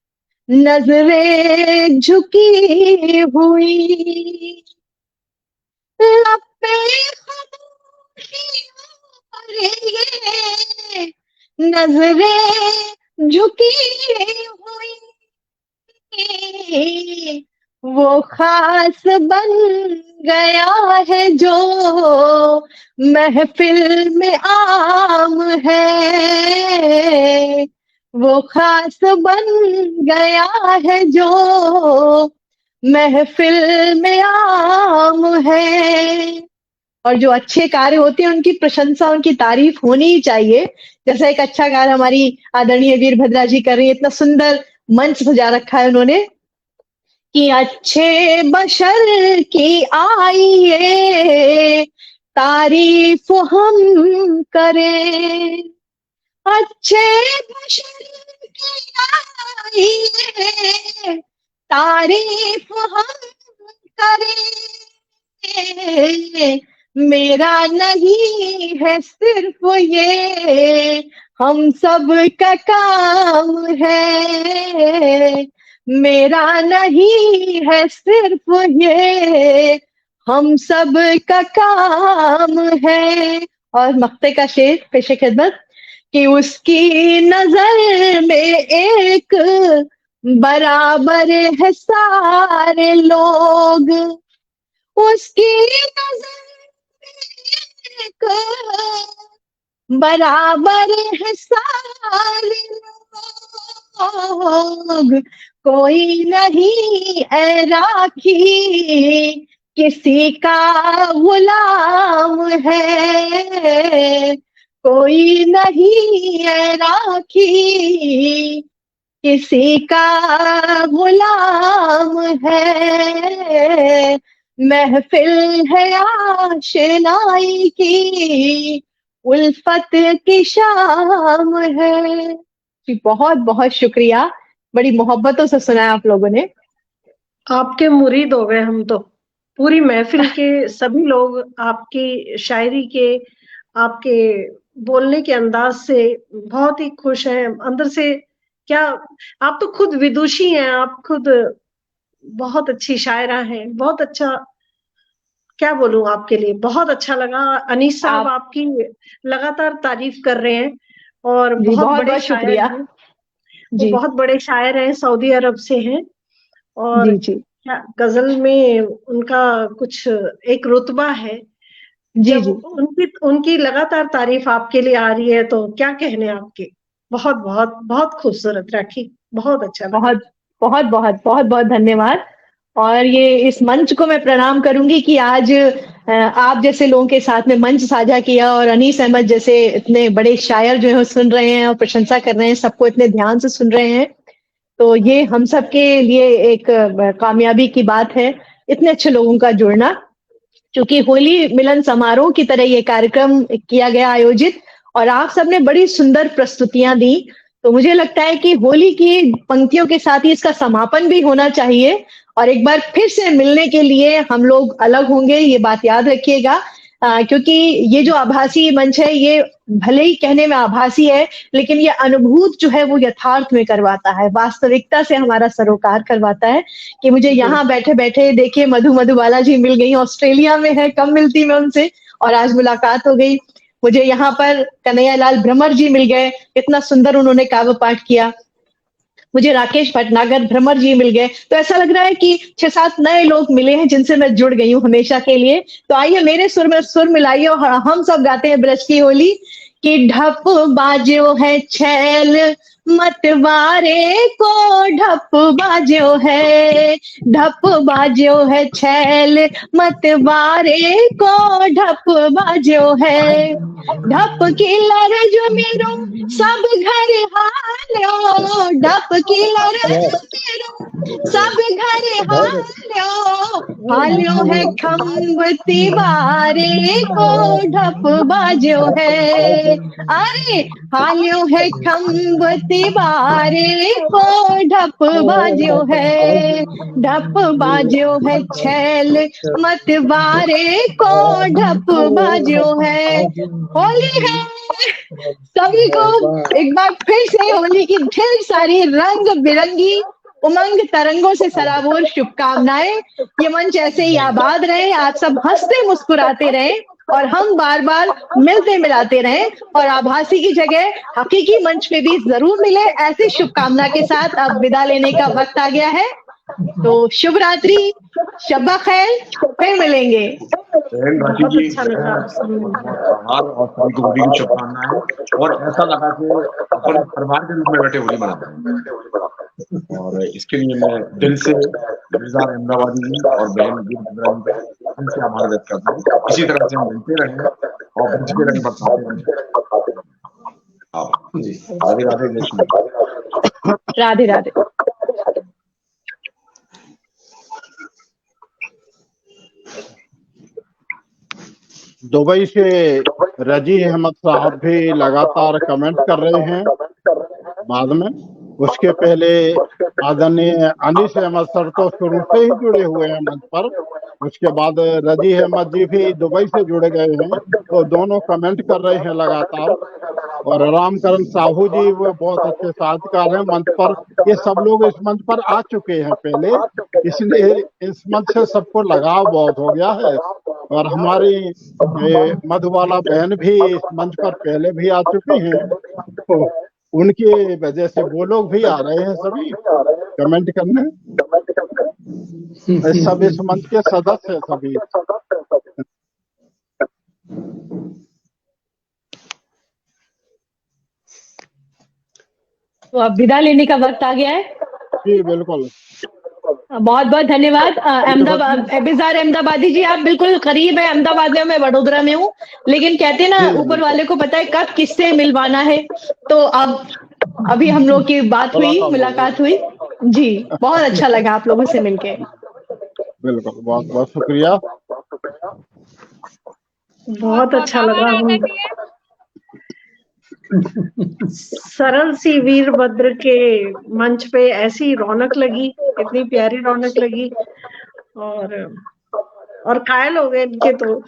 नजरें झुकी हुई, लब पे खामोशी और ये नजरें झुकी हुई, वो खास बन गया है जो महफिल में आम है, वो खास बन गया है जो महफिल में आम है। और जो अच्छे कार्य होते हैं उनकी प्रशंसा उनकी तारीफ होनी ही चाहिए। जैसा एक अच्छा कार्य हमारी आदरणीय वीरभद्रा जी कर रही है, इतना सुंदर मंच सजा रखा है उन्होंने कि अच्छे बशर की आइए तारीफ हम करें, अच्छे बशर की आइए तारीफ हम करें, मेरा नहीं है सिर्फ ये हम सब का काम है, मेरा नहीं है सिर्फ ये हम सब का काम है। और मक्ते का शेर पेशे खिदमत कि उसकी नजर में एक बराबर है सारे लोग, उसकी नजर में एक बराबर है सारे लोग, कोई नहीं ऐ राखी किसी का गुलाम है, कोई नहीं है राखी, किसी का गुलाम है, महफिल है आशनाई की, उल्फत की शाम है। जी बहुत बहुत शुक्रिया, बड़ी मोहब्बतों से सुना है आप लोगों ने। आपके मुरीद हो गए हम तो, पूरी महफिल के सभी लोग आपकी शायरी के, आपके बोलने के अंदाज से बहुत ही खुश हैं अंदर से। क्या आप तो खुद विदुषी हैं, आप खुद बहुत अच्छी शायरा हैं, बहुत अच्छा, क्या बोलूं आपके लिए, बहुत अच्छा लगा। अनीस साहब आपकी लगातार तारीफ कर रहे हैं और जी बहुत बहुत बड़े बहुत शायर शुक्रिया। हैं, वो जी बहुत बड़े शायर हैं, सऊदी अरब से हैं और जी जी क्या गजल में उनका कुछ एक रुतबा है। जी जब जी उनकी उनकी लगातार तारीफ आपके लिए आ रही है तो क्या कहने आपके। बहुत बहुत बहुत खूबसूरत राखी, बहुत अच्छा लगा। बहुत बहुत बहुत बहुत बहुत धन्यवाद। और ये इस मंच को मैं प्रणाम करूंगी कि आज आप जैसे लोगों के साथ में मंच साझा किया और अनीस अहमद जैसे इतने बड़े शायर जो है सुन रहे हैं और प्रशंसा कर रहे हैं, सबको इतने ध्यान से सुन रहे हैं, तो ये हम सब के लिए एक कामयाबी की बात है, इतने अच्छे लोगों का जुड़ना। क्योंकि होली मिलन समारोह की तरह ये कार्यक्रम किया गया आयोजित, और आप सबने बड़ी सुंदर प्रस्तुतियां दी, तो मुझे लगता है कि होली की पंक्तियों के साथ ही इसका समापन भी होना चाहिए और एक बार फिर से मिलने के लिए हम लोग अलग होंगे, ये बात याद रखिएगा। क्योंकि ये जो आभासी मंच है ये भले ही कहने में आभासी है, लेकिन ये अनुभूत जो है वो यथार्थ में करवाता है, वास्तविकता से हमारा सरोकार करवाता है। कि मुझे यहाँ बैठे बैठे देखिए मधु मधुबाला जी मिल गई, ऑस्ट्रेलिया में है, कम मिलती मैं उनसे, और आज मुलाकात हो गई। मुझे यहाँ पर कन्हैयालाल भ्रमर जी मिल गए, इतना सुंदर उन्होंने काव्य पाठ किया। मुझे राकेश भटनागर भ्रमर जी मिल गए, तो ऐसा लग रहा है कि 6-7 नए लोग मिले हैं जिनसे मैं जुड़ गई हूँ हमेशा के लिए। तो आइए मेरे सुर में सुर मिलाइए और हम सब गाते हैं ब्रज की होली कि ढप बाजो है छैल मतवारे को, ढप बाजो है, ढप बाजो है छैल मतवारे को, ढप बाजो है, ढप की लरज मेरो सब घर हालो, ढप की लरज मेरो सब घर हालो, हालो है खम्ब तिवारे को, ढप बाजो है, अरे हालो है खम्ब तिवारे को, ढप बाजो है, ढप बाजो है छैल मतवारे को, ढप बाजो है। होली है, सभी को एक बार फिर से होली की ढेर सारी रंग बिरंगी उमंग तरंगों से सराबोर शुभकामनाएं। ये मंच ऐसे ही आबाद रहे, आप सब हंसते मुस्कुराते रहे और हम बार बार मिलते मिलाते रहे और आभासी की जगह हकीकी मंच पे भी जरूर मिले। ऐसी शुभकामना के साथ अब विदा लेने का वक्त आ गया है, तो शुभ रात्रि, शब्बा खैर, फिर मिलेंगे। राखी जी, आभार और सभी को होली की शुभकामनाएं। और ऐसा लगा कि अपन परिवार के रूप में बैठे होली मनाते हैं, और इसके लिए मैं दिल से गुलजार अहमदाबादी जी और बहन उनसे आभार व्यक्त करता हूँ। इसी तरह से हम मिलते रहें और ब्रज के रंग बरसाते रहें। राधे राधे, जय श्री राधे राधे। दुबई से रजी अहमद साहब भी लगातार कमेंट कर रहे हैं बाद में। उसके पहले आदरणीय अनीस अहमद सर तो शुरू से ही जुड़े हुए हैं मंच पर, उसके बाद रजी अहमद जी भी दुबई से जुड़े गए हैं, तो दोनों कमेंट कर रहे हैं लगातार। और रामकरण साहू जी वो बहुत अच्छे साहित्यकार हैं मंच पर। ये सब लोग इस मंच पर आ चुके हैं पहले, इसलिए इस मंच से सबको लगाव बहुत हो गया है। और हमारी मधुबाला बहन भी इस मंच पर पहले भी आ चुकी हैं, तो उनकी वजह से वो लोग भी आ रहे हैं सभी कमेंट करने। सब इस मंच के सदस्य हैं सभी। तो अब विदा लेने का वक्त आ गया है। जी बिल्कुल। बहुत बहुत धन्यवाद। अहमदाबाद बिजार अहमदाबादी जी, आप बिल्कुल करीब है अहमदाबाद में, मैं वडोदरा में हूँ, लेकिन कहते हैं ना ऊपर वाले को पता है कब किससे मिलवाना है। तो अब अभी हम लोग की बात हुई, मुलाकात हुई जी, बहुत अच्छा लगा आप लोगों से मिलके। बिल्कुल, बहुत बहुत शुक्रिया। बहुत अच्छा लगा। हम सरल सी वीरभद्र के मंच पे ऐसी रौनक लगी, इतनी प्यारी रौनक लगी, और कायल हो गए इनके तो।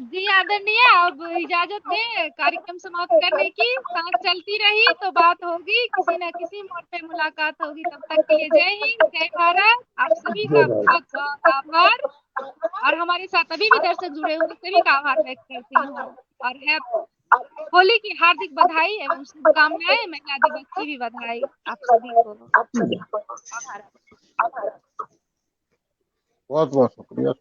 जी आदरणीय, अब इजाजत दें कार्यक्रम समाप्त करने की। सांस चलती रही तो बात होगी, किसी न किसी मोड़ पे मुलाकात होगी। तब तक के लिए जय हिंद, जय भारत। आप सभी का बहुत बहुत आभार, और हमारे साथ अभी भी दर्शक जुड़े हुए सभी का आभार व्यक्त करती हूँ। और होली की हार्दिक बधाई एवं शुभकामनाएं, महिला दिवस की भी बधाई आप सभी को। आभार। बहुत बहुत शुक्रिया।